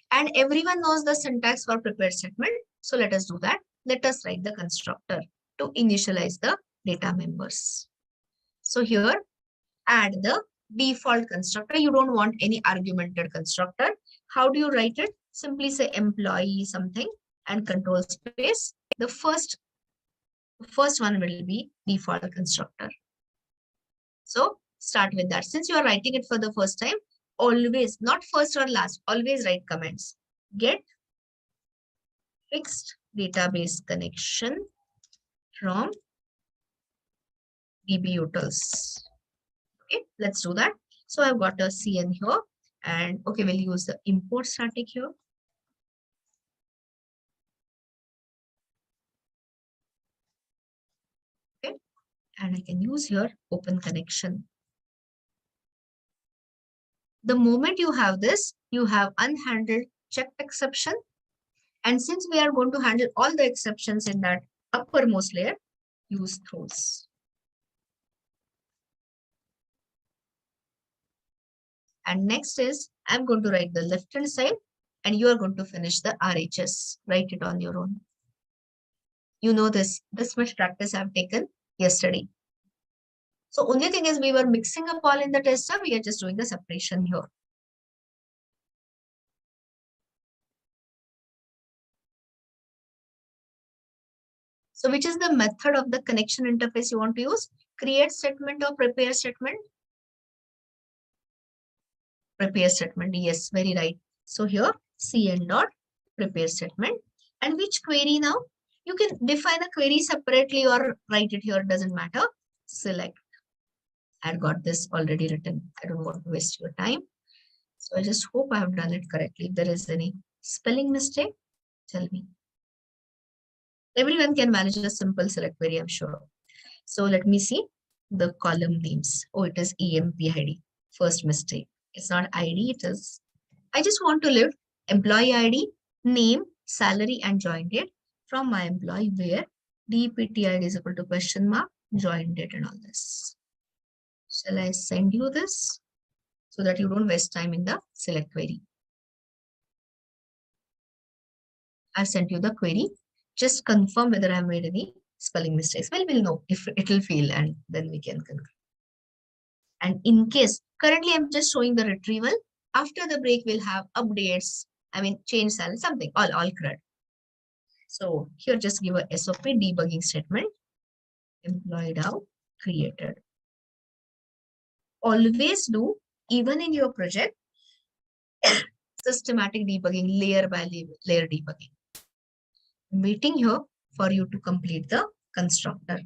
And everyone knows the syntax for prepared statement. So let us do that. Let us write the constructor to initialize the data members. So here, add the default constructor. You don't want any argumented constructor. How do you write it? Simply say employee something and control space. The first one will be default constructor. So start with that. Since you are writing it for the first time, always, not first or last, always write comments. Get fixed database connection from dbutils. Okay, let's do that. So I've got a CN here, and okay, we'll use the import static here. Okay, and I can use here open connection. The moment you have this, you have unhandled checked exception. And since we are going to handle all the exceptions in that uppermost layer, use throws. And next is, I'm going to write the left-hand side, and you are going to finish the RHS. Write it on your own. You know this much practice I've taken yesterday. So only thing is we were mixing up all in the tester. We are just doing the separation here. So which is the method of the connection interface you want to use? Create statement or prepare statement? Prepare statement. Yes, very right. So here cn dot prepare statement. And which query now? You can define a query separately or write it here, doesn't matter. Select. I've got this already written. I don't want to waste your time. So I just hope I have done it correctly. If there is any spelling mistake, tell me. Everyone can manage a simple select query, I'm sure. So let me see the column names. Oh, it is EMPID. First mistake. It's not ID, it is. I just want to lift employee ID, name, salary, and join date from my employee where DPTID is equal to question mark, join date, and all this. Shall I send you this so that you don't waste time in the select query? I've sent you the query. Just confirm whether I made any spelling mistakes. Well, we'll know if it will fail, and then we can conclude. And in case, currently I'm just showing the retrieval. After the break, we'll have updates. I mean, change salary, something, all CRUD. So here, just give a SOP debugging statement. Employee now created. Always do, even in your project, systematic debugging, layer by layer debugging. I'm waiting here for you to complete the constructor.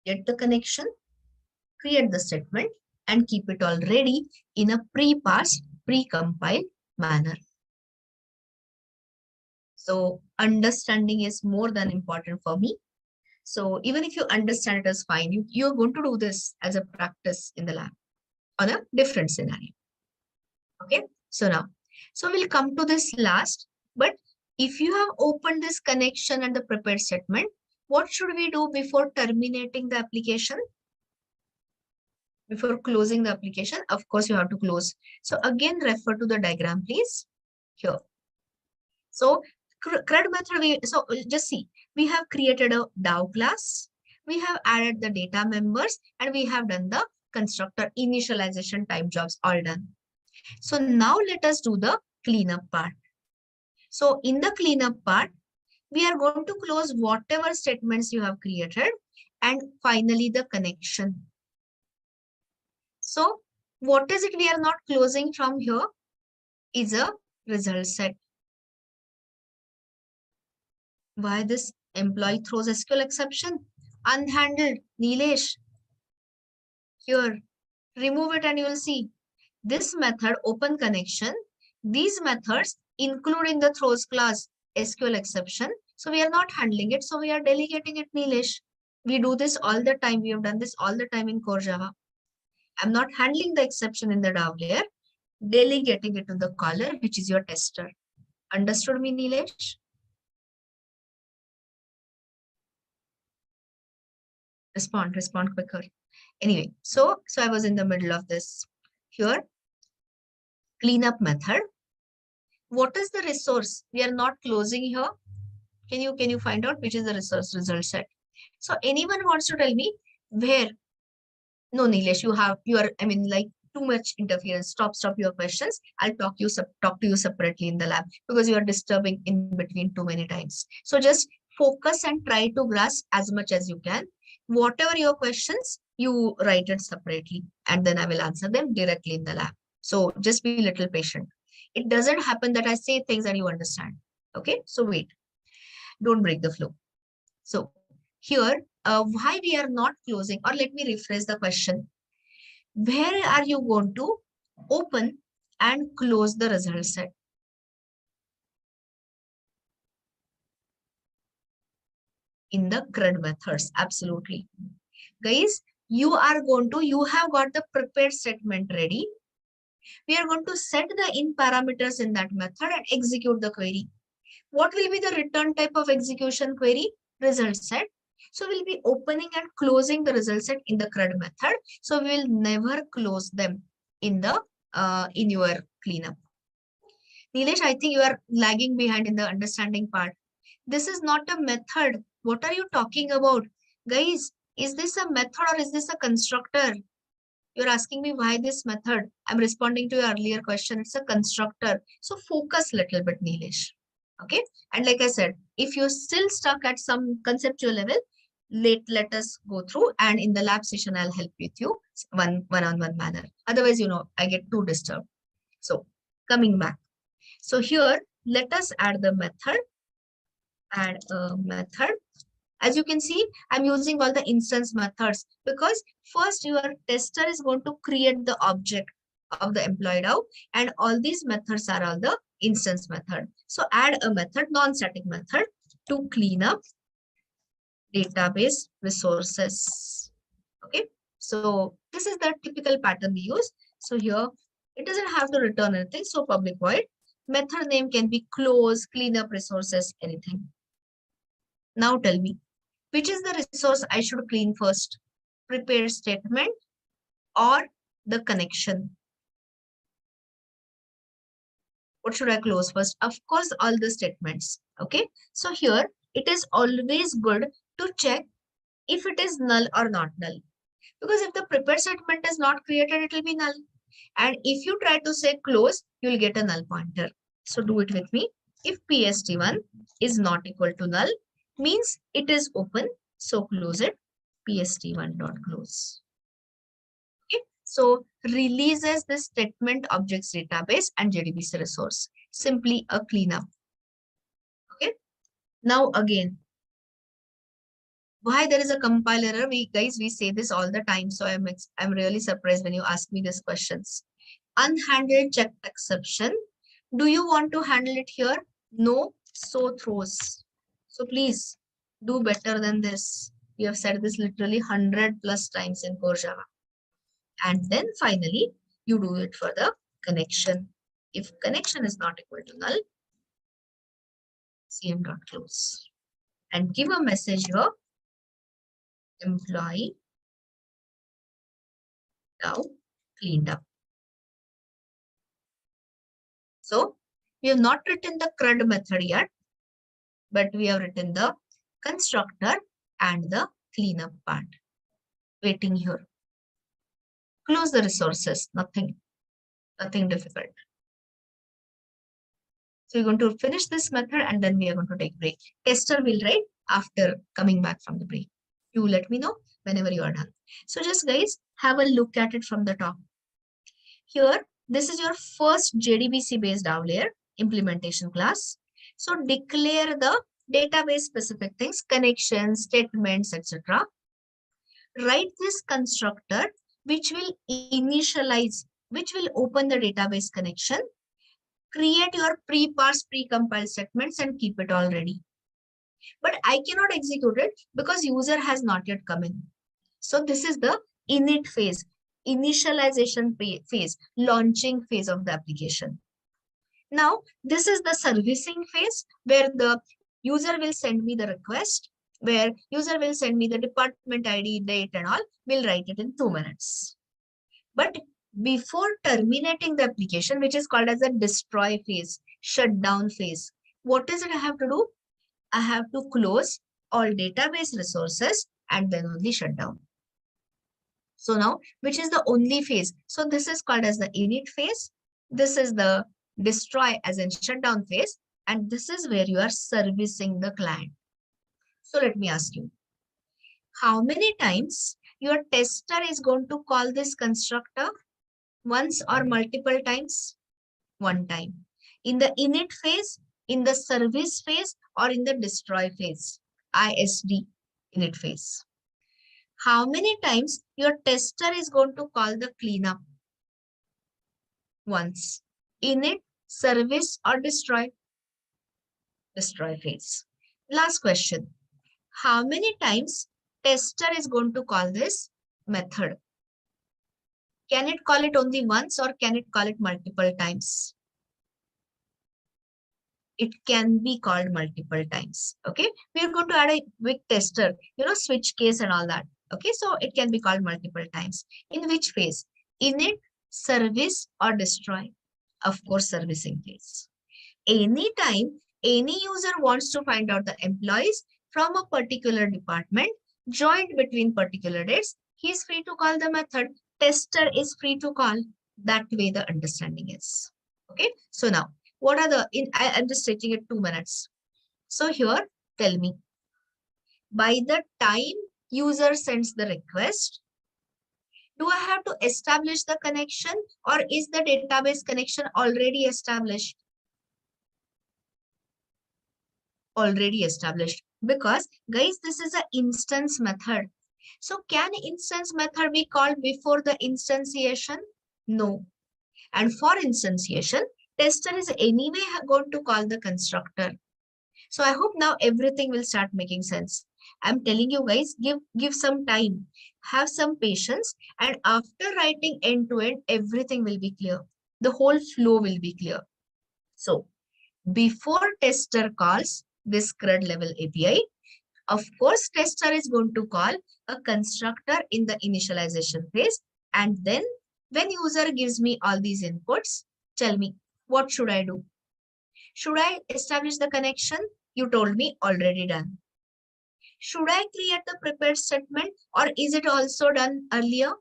Get the connection, create the statement, and keep it all ready in a pre-parsed, pre-compiled manner. So understanding is more than important for me. So even if you understand it is fine, you're going to do this as a practice in the lab on a different scenario. Okay, so now, so we'll come to this last, but if you have opened this connection and the prepared statement, what should we do before terminating the application? Before closing the application, of course, you have to close. So again, refer to the diagram, please. Here. So CRUD method, so just see, we have created a DAO class. We have added the data members, and we have done the constructor initialization type jobs all done. So now let us do the cleanup part. So in the cleanup part, we are going to close whatever statements you have created and finally the connection. So what is it we are not closing from here is a result set. Why this employee throws SQL exception? Unhandled, Nilesh. Here, remove it and you will see this method open connection, these methods include in the throws class SQL exception. So we are not handling it. So we are delegating it, Nilesh. We do this all the time. We have done this all the time in core Java. I'm not handling the exception in the DAO layer, delegating it to the caller, which is your tester. Understood me, Nilesh? Respond quicker. Anyway, so I was in the middle of this. Here, cleanup method. What is the resource? We are not closing here. Can you find out which is the resource result set? So anyone wants to tell me where? No, Nilesh, I mean, like too much interference. Stop your questions. I'll talk to you separately in the lab because you are disturbing in between too many times. So just focus and try to grasp as much as you can. Whatever your questions, you write it separately and then I will answer them directly in the lab. So just be a little patient. It doesn't happen that I say things and you understand. Okay, so wait. Don't break the flow. So here, why we are not closing, or let me rephrase the question. Where are you going to open and close the result set? In the CRUD methods, absolutely. Guys, you have got the prepared statement ready. We are going to set the in parameters in that method and execute the query. What will be the return type of execution query? Result set. So we'll be opening and closing the result set in the CRUD method. So we will never close them in the in your cleanup. Nilesh, I think you are lagging behind in the understanding part. This is not a method. What are you talking about? Guys, is this a method or is this a constructor? You're asking me why this method. I'm responding to your earlier question. It's a constructor. So focus a little bit, Nilesh. Okay. And like I said, if you're still stuck at some conceptual level, let us go through, and in the lab session, I'll help with you one-on-one manner. Otherwise, I get too disturbed. So coming back. So here, let us add the method. Add a method. As you can see, I'm using all the instance methods because first your tester is going to create the object of the employee DAO, and all these methods are all the instance method. So add a method, non-static method, to clean up database resources. Okay, so this is the typical pattern we use. So here it doesn't have to return anything. So public void, method name can be close, clean up resources, anything. Now tell me, which is the resource I should clean first? Prepare statement or the connection? What should I close first? Of course, all the statements. Okay. So here it is always good to check if it is null or not null. Because if the prepare statement is not created, it will be null. And if you try to say close, you will get a null pointer. So do it with me. If PST1 is not equal to null, means it is open. So close it. PST1.close. Okay. So releases the statement objects database and JDBC resource. Simply a cleanup. Okay. Now again, why there is a compile error? We say this all the time. So I'm really surprised when you ask me these questions. Unhandled checked exception. Do you want to handle it here? No. So throws. So please do better than this. We have said this literally 100+ times in core Java. And then finally, you do it for the connection. If connection is not equal to null, cm.close. And give a message here. Employee now cleaned up. So we have not written the CRUD method yet, but we have written the constructor and the cleanup part. Waiting here. Close the resources. Nothing difficult. So we're going to finish this method and then we are going to take break. Tester will write after coming back from the break. You let me know whenever you are done. So just guys, have a look at it from the top. Here, this is your first JDBC based DAO layer implementation class. So declare the database specific things, connections, statements, etc. Write this constructor which will initialize which will open the database connection, create your pre-parsed, pre-compiled statements and keep it all ready. But I cannot execute it because user has not yet come in. So this is the init phase, initialization phase, launching phase of the application. Now, this is the servicing phase where the user will send me the request, where user will send me the department ID, date and all, we'll write it in 2 minutes. But before terminating the application, which is called as a destroy phase, shutdown phase, what is it I have to do? I have to close all database resources and then only shut down. So now, which is the only phase? So this is called as the init phase. This is the destroy as in shutdown phase. And this is where you are servicing the client. So let me ask you, how many times your tester is going to call this constructor? Once or multiple times? One time. In the init phase, in the service phase, or in the destroy phase, ISD init phase. How many times your tester is going to call the cleanup? Once. Init, service, or destroy? Destroy phase. Last question. How many times tester is going to call this method? Can it call it only once or can it call it multiple times? It can be called multiple times. Okay, we are going to add a quick tester, switch case and all that. Okay, so it can be called multiple times. In which phase? Init, service, or destroy? Of course, servicing phase. Anytime any user wants to find out the employees from a particular department joined between particular dates, he is free to call the method. Tester is free to call. That way the understanding is. Okay, so now what are the, I'm just taking it 2 minutes. So here, tell me, by the time user sends the request, do I have to establish the connection or is the database connection already established? Already established, because guys, this is an instance method. So can instance method be called before the instantiation? No. And for instantiation, tester is anyway going to call the constructor. So I hope now everything will start making sense. I'm telling you guys, give some time, have some patience, and after writing end to end, everything will be clear. The whole flow will be clear. So before tester calls this CRUD level API, of course, tester is going to call a constructor in the initialization phase. And then when user gives me all these inputs, tell me, what should I do? Should I establish the connection? You told me already done. Should I create the prepared statement or is it also done earlier?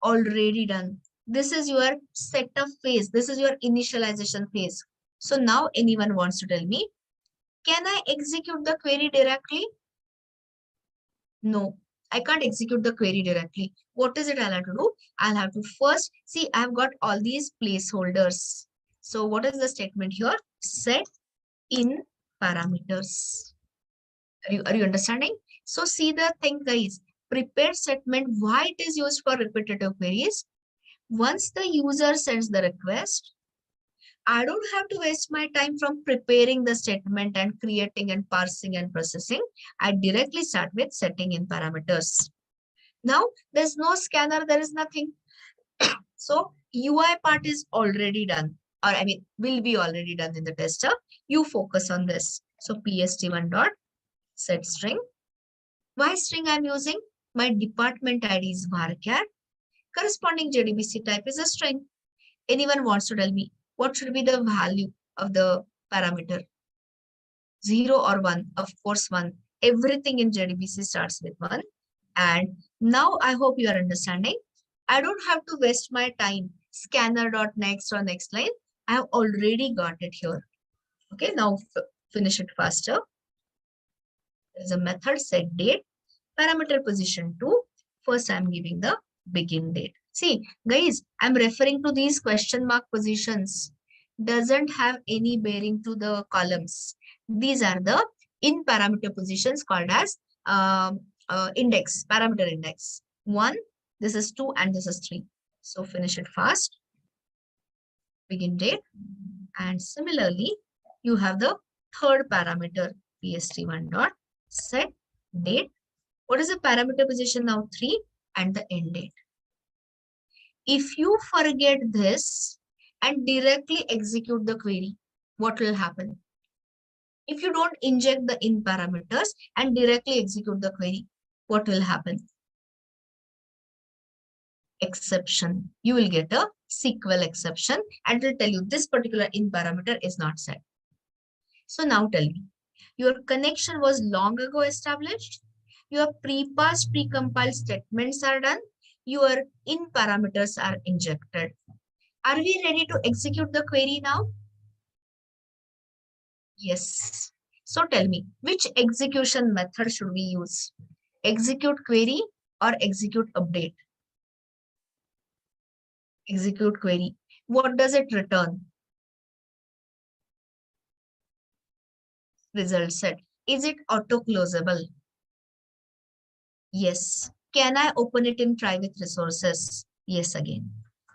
Already done. This is your setup phase. This is your initialization phase. So now anyone wants to tell me, can I execute the query directly? No, I can't execute the query directly. What is it I'll have to do? I'll have to first see, I've got all these placeholders. So what is the statement here? Set in parameters. Are you understanding? So see the thing, guys. Prepared statement, why it is used for repetitive queries? Once the user sends the request, I don't have to waste my time from preparing the statement and creating and parsing and processing. I directly start with setting in parameters. Now, there's no scanner, there is nothing. So UI part is already done, or I mean, will be already done in the tester. You focus on this. So pst1 dot set string. Why string I'm using? My department ID is varchar. Corresponding JDBC type is a string. Anyone wants to tell me what should be the value of the parameter? 0 or 1? Of course, 1. Everything in JDBC starts with 1. And now I hope you are understanding. I don't have to waste my time. Scanner.next or next line. I have already got it here. Okay, now finish it faster. There is a method set date. Parameter position 2. First, I'm giving the begin date. See, guys, I'm referring to these question mark positions. Doesn't have any bearing to the columns. These are the in parameter positions called as index, parameter index. 1, this is 2, and this is 3. So finish it fast. Begin date. And similarly, you have the third parameter, pst1 dot set date. What is the parameter position now? 3 and the end date. If you forget this and directly execute the query, what will happen? If you don't inject the in parameters and directly execute the query, what will happen? Exception. You will get a SQL exception and it will tell you this particular in parameter is not set. So now tell me, your connection was long ago established, your pre-parsed, pre-compiled statements are done, your in parameters are injected. Are we ready to execute the query now? Yes. So tell me, which execution method should we use? Execute query or execute update? Execute query. What does it return? Result set. Is it auto-closable? Yes. Can I open it in private resources? Yes, again.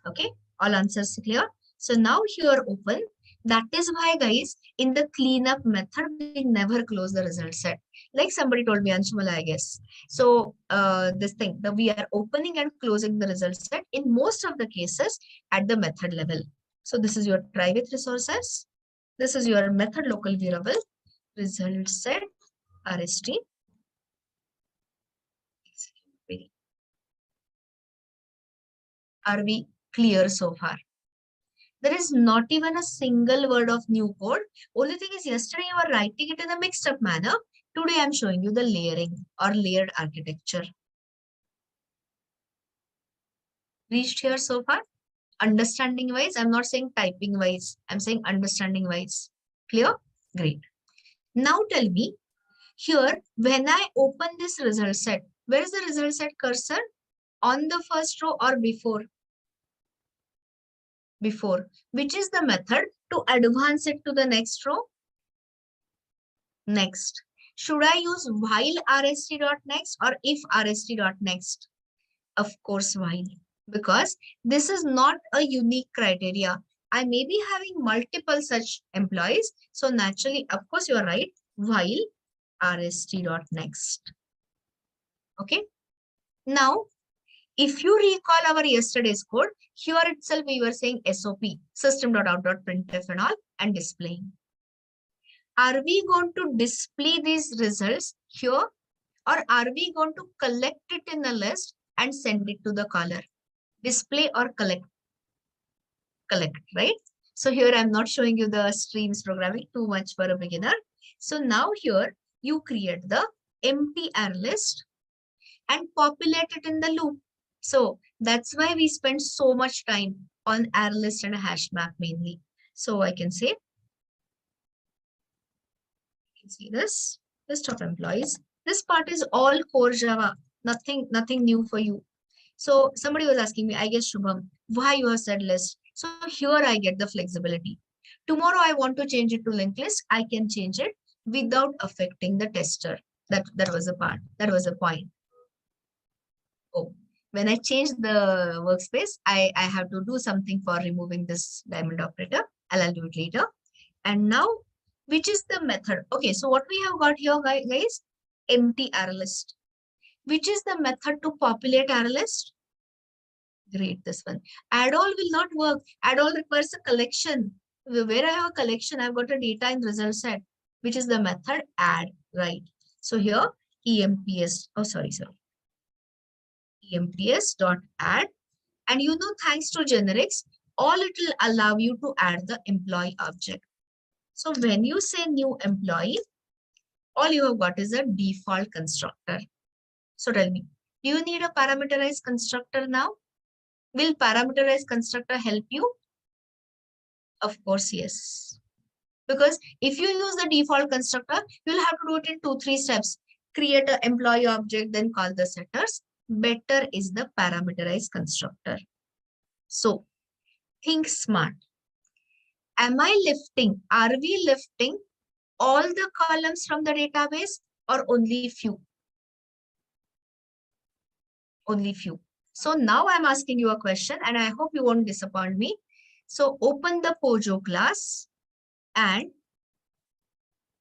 Okay. All answers clear. So now here open. That is why, guys, in the cleanup method, we never close the result set. Like somebody told me, Anshumala, I guess. So this thing, we are opening and closing the result set in most of the cases at the method level. So this is your private resources. This is your method local variable, result set, RST. Are we clear so far? There is not even a single word of new code. Only thing is yesterday you were writing it in a mixed up manner. Today I'm showing you the layering or layered architecture. Reached here so far? Understanding wise, I'm not saying typing wise. I'm saying understanding wise. Clear? Great. Now tell me, here when I open this result set, where is the result set cursor? On the first row or before? Before. Which is the method to advance it to the next row? Next. Should I use while rst.next or if rst.next? Of course, while. Because this is not a unique criteria. I may be having multiple such employees. So naturally, of course, you are right. While rst.next. Okay. Now, if you recall our yesterday's code, here itself we were saying SOP, system.out.printf and all, and displaying. Are we going to display these results here, or are we going to collect it in a list and send it to the caller? Display or collect? Collect, right? So here I'm not showing you the streams programming, too much for a beginner. So now here you create the empty array list and populate it in the loop. So that's why we spend so much time on array list and a hash map mainly. So I can say, see this list of employees. This part is all core Java, nothing new for you. So somebody was asking me, I guess Shubham, why you have said list? So here I get the flexibility. Tomorrow I want to change it to linked list. I can change it without affecting the tester. That was the part. That was the point. Oh, when I change the workspace, I have to do something for removing this diamond operator. I'll do it later. And now, which is the method? Okay, so what we have got here, guys, empty array list. Which is the method to populate array list? Great, this one. Add all will not work. Add all requires a collection. Where I have a collection, I've got a data in result set, which is the method add, right? So here, emps, oh, sorry. emps dot add. And you know, thanks to generics, all it will allow you to add the employee object. So when you say new employee, all you have got is a default constructor. So tell me, do you need a parameterized constructor now? Will parameterized constructor help you? Of course, yes. Because if you use the default constructor, you'll have to do it in 2-3 steps. Create an employee object, then call the setters. Better is the parameterized constructor. So think smart. Are we lifting all the columns from the database or only few? Only few. So now I'm asking you a question and I hope you won't disappoint me. So open the Pojo class and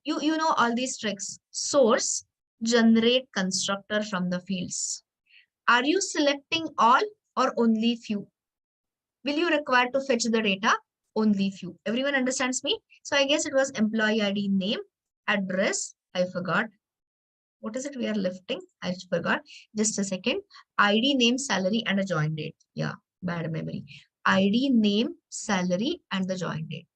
you know all these tricks. Source, generate constructor from the fields. Are you selecting all or only few? Will you require to fetch the data? Only few. Everyone understands me? So I guess it was employee ID, name, address. I forgot. What is it we are lifting? I forgot. Just a second. ID, name, salary, and a join date. Yeah, bad memory. ID, name, salary, and the join date.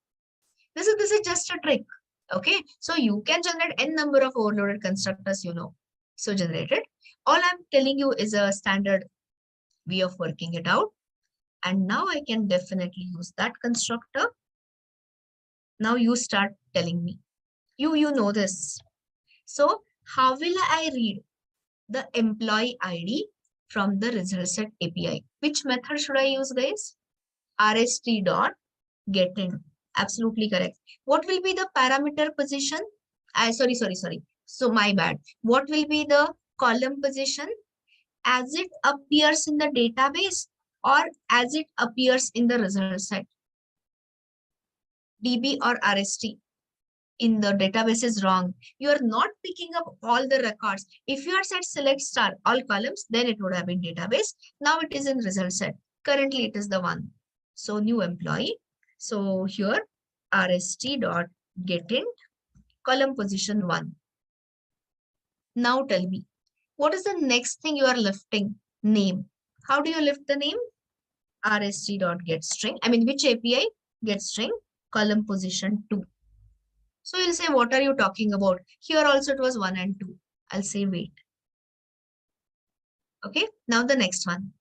This is just a trick. Okay. So you can generate n number of overloaded constructors, you know. So generated. All I'm telling you is a standard way of working it out. And now I can definitely use that constructor. Now you start telling me. You know this. So how will I read the employee ID from the result set API? Which method should I use, guys? RST dot get in. Absolutely correct. What will be the parameter position? Sorry. So my bad. What will be the column position as it appears in the database or as it appears in the result set? DB or RST in the database is wrong. You are not picking up all the records. If you are set select star all columns, then it would have been database. Now it is in result set. Currently it is the one. So new employee. So here RST dot get in column position 1. Now tell me, what is the next thing you are lifting? Name. How do you lift the name? RST dot get string. I mean, which API? Get string column position 2. So you'll say, what are you talking about? Here also it was 1 and 2. I'll say wait. Okay, now the next one.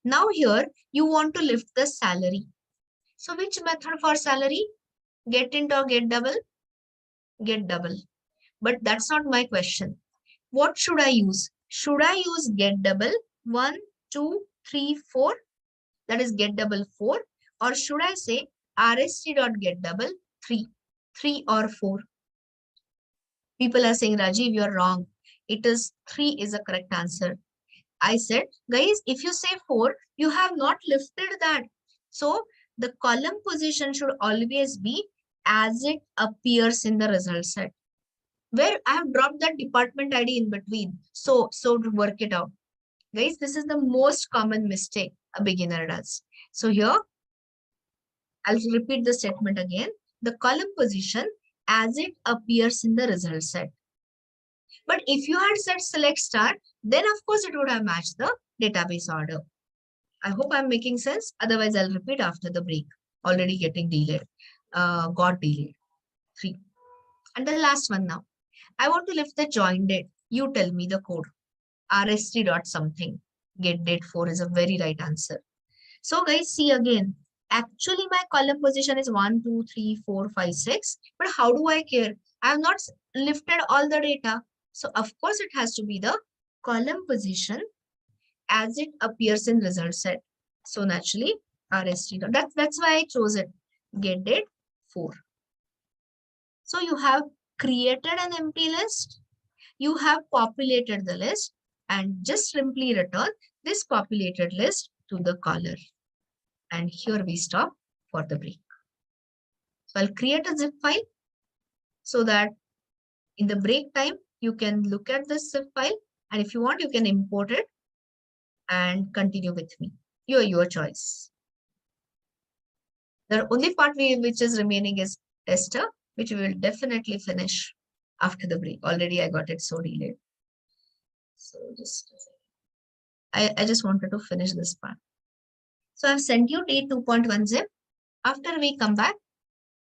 Now here you want to lift the salary. So which method for salary? Get int or get double? Get double. But that's not my question. What should I use? Should I use get double 1, 2, 3, 4? That is get double 4. Or should I say RST dot get double 3? 3 or 4? People are saying, Rajiv, you're wrong. It is 3 is a correct answer. I said, guys, if you say 4, you have not lifted that. So the column position should always be as it appears in the result set. Where I have dropped that department ID in between. So to work it out. Guys, this is the most common mistake a beginner does. So here, I'll repeat the statement again. The column position as it appears in the result set. But if you had set select star, then of course it would have matched the database order. I hope I'm making sense. Otherwise, I'll repeat after the break. Already getting delayed. Got delayed. 3. And the last one now. I want to lift the join date. You tell me the code. RST dot something. Get date 4 is a very right answer. So guys, see again. Actually, my column position is 1, 2, 3, 4, 5, 6. But how do I care? I have not lifted all the data. So of course, it has to be the column position as it appears in result set. So naturally, RST. That's why I chose it. Get date 4. So you have created an empty list. You have populated the list and just simply return this populated list to the caller. And here we stop for the break. So I'll create a zip file so that in the break time, you can look at this zip file. And if you want, you can import it and continue with me. Your choice. The only part which is remaining is tester, which we will definitely finish after the break. Already I got it so delayed. So just I just wanted to finish this part. So I've sent you D2.1 zip. After we come back,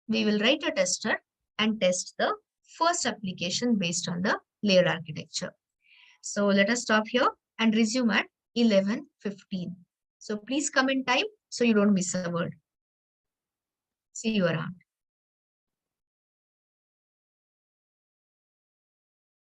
we will write a tester and test the first application based on the layered architecture. So let us stop here and resume at 11:15. So please come in time so you don't miss a word. See you around.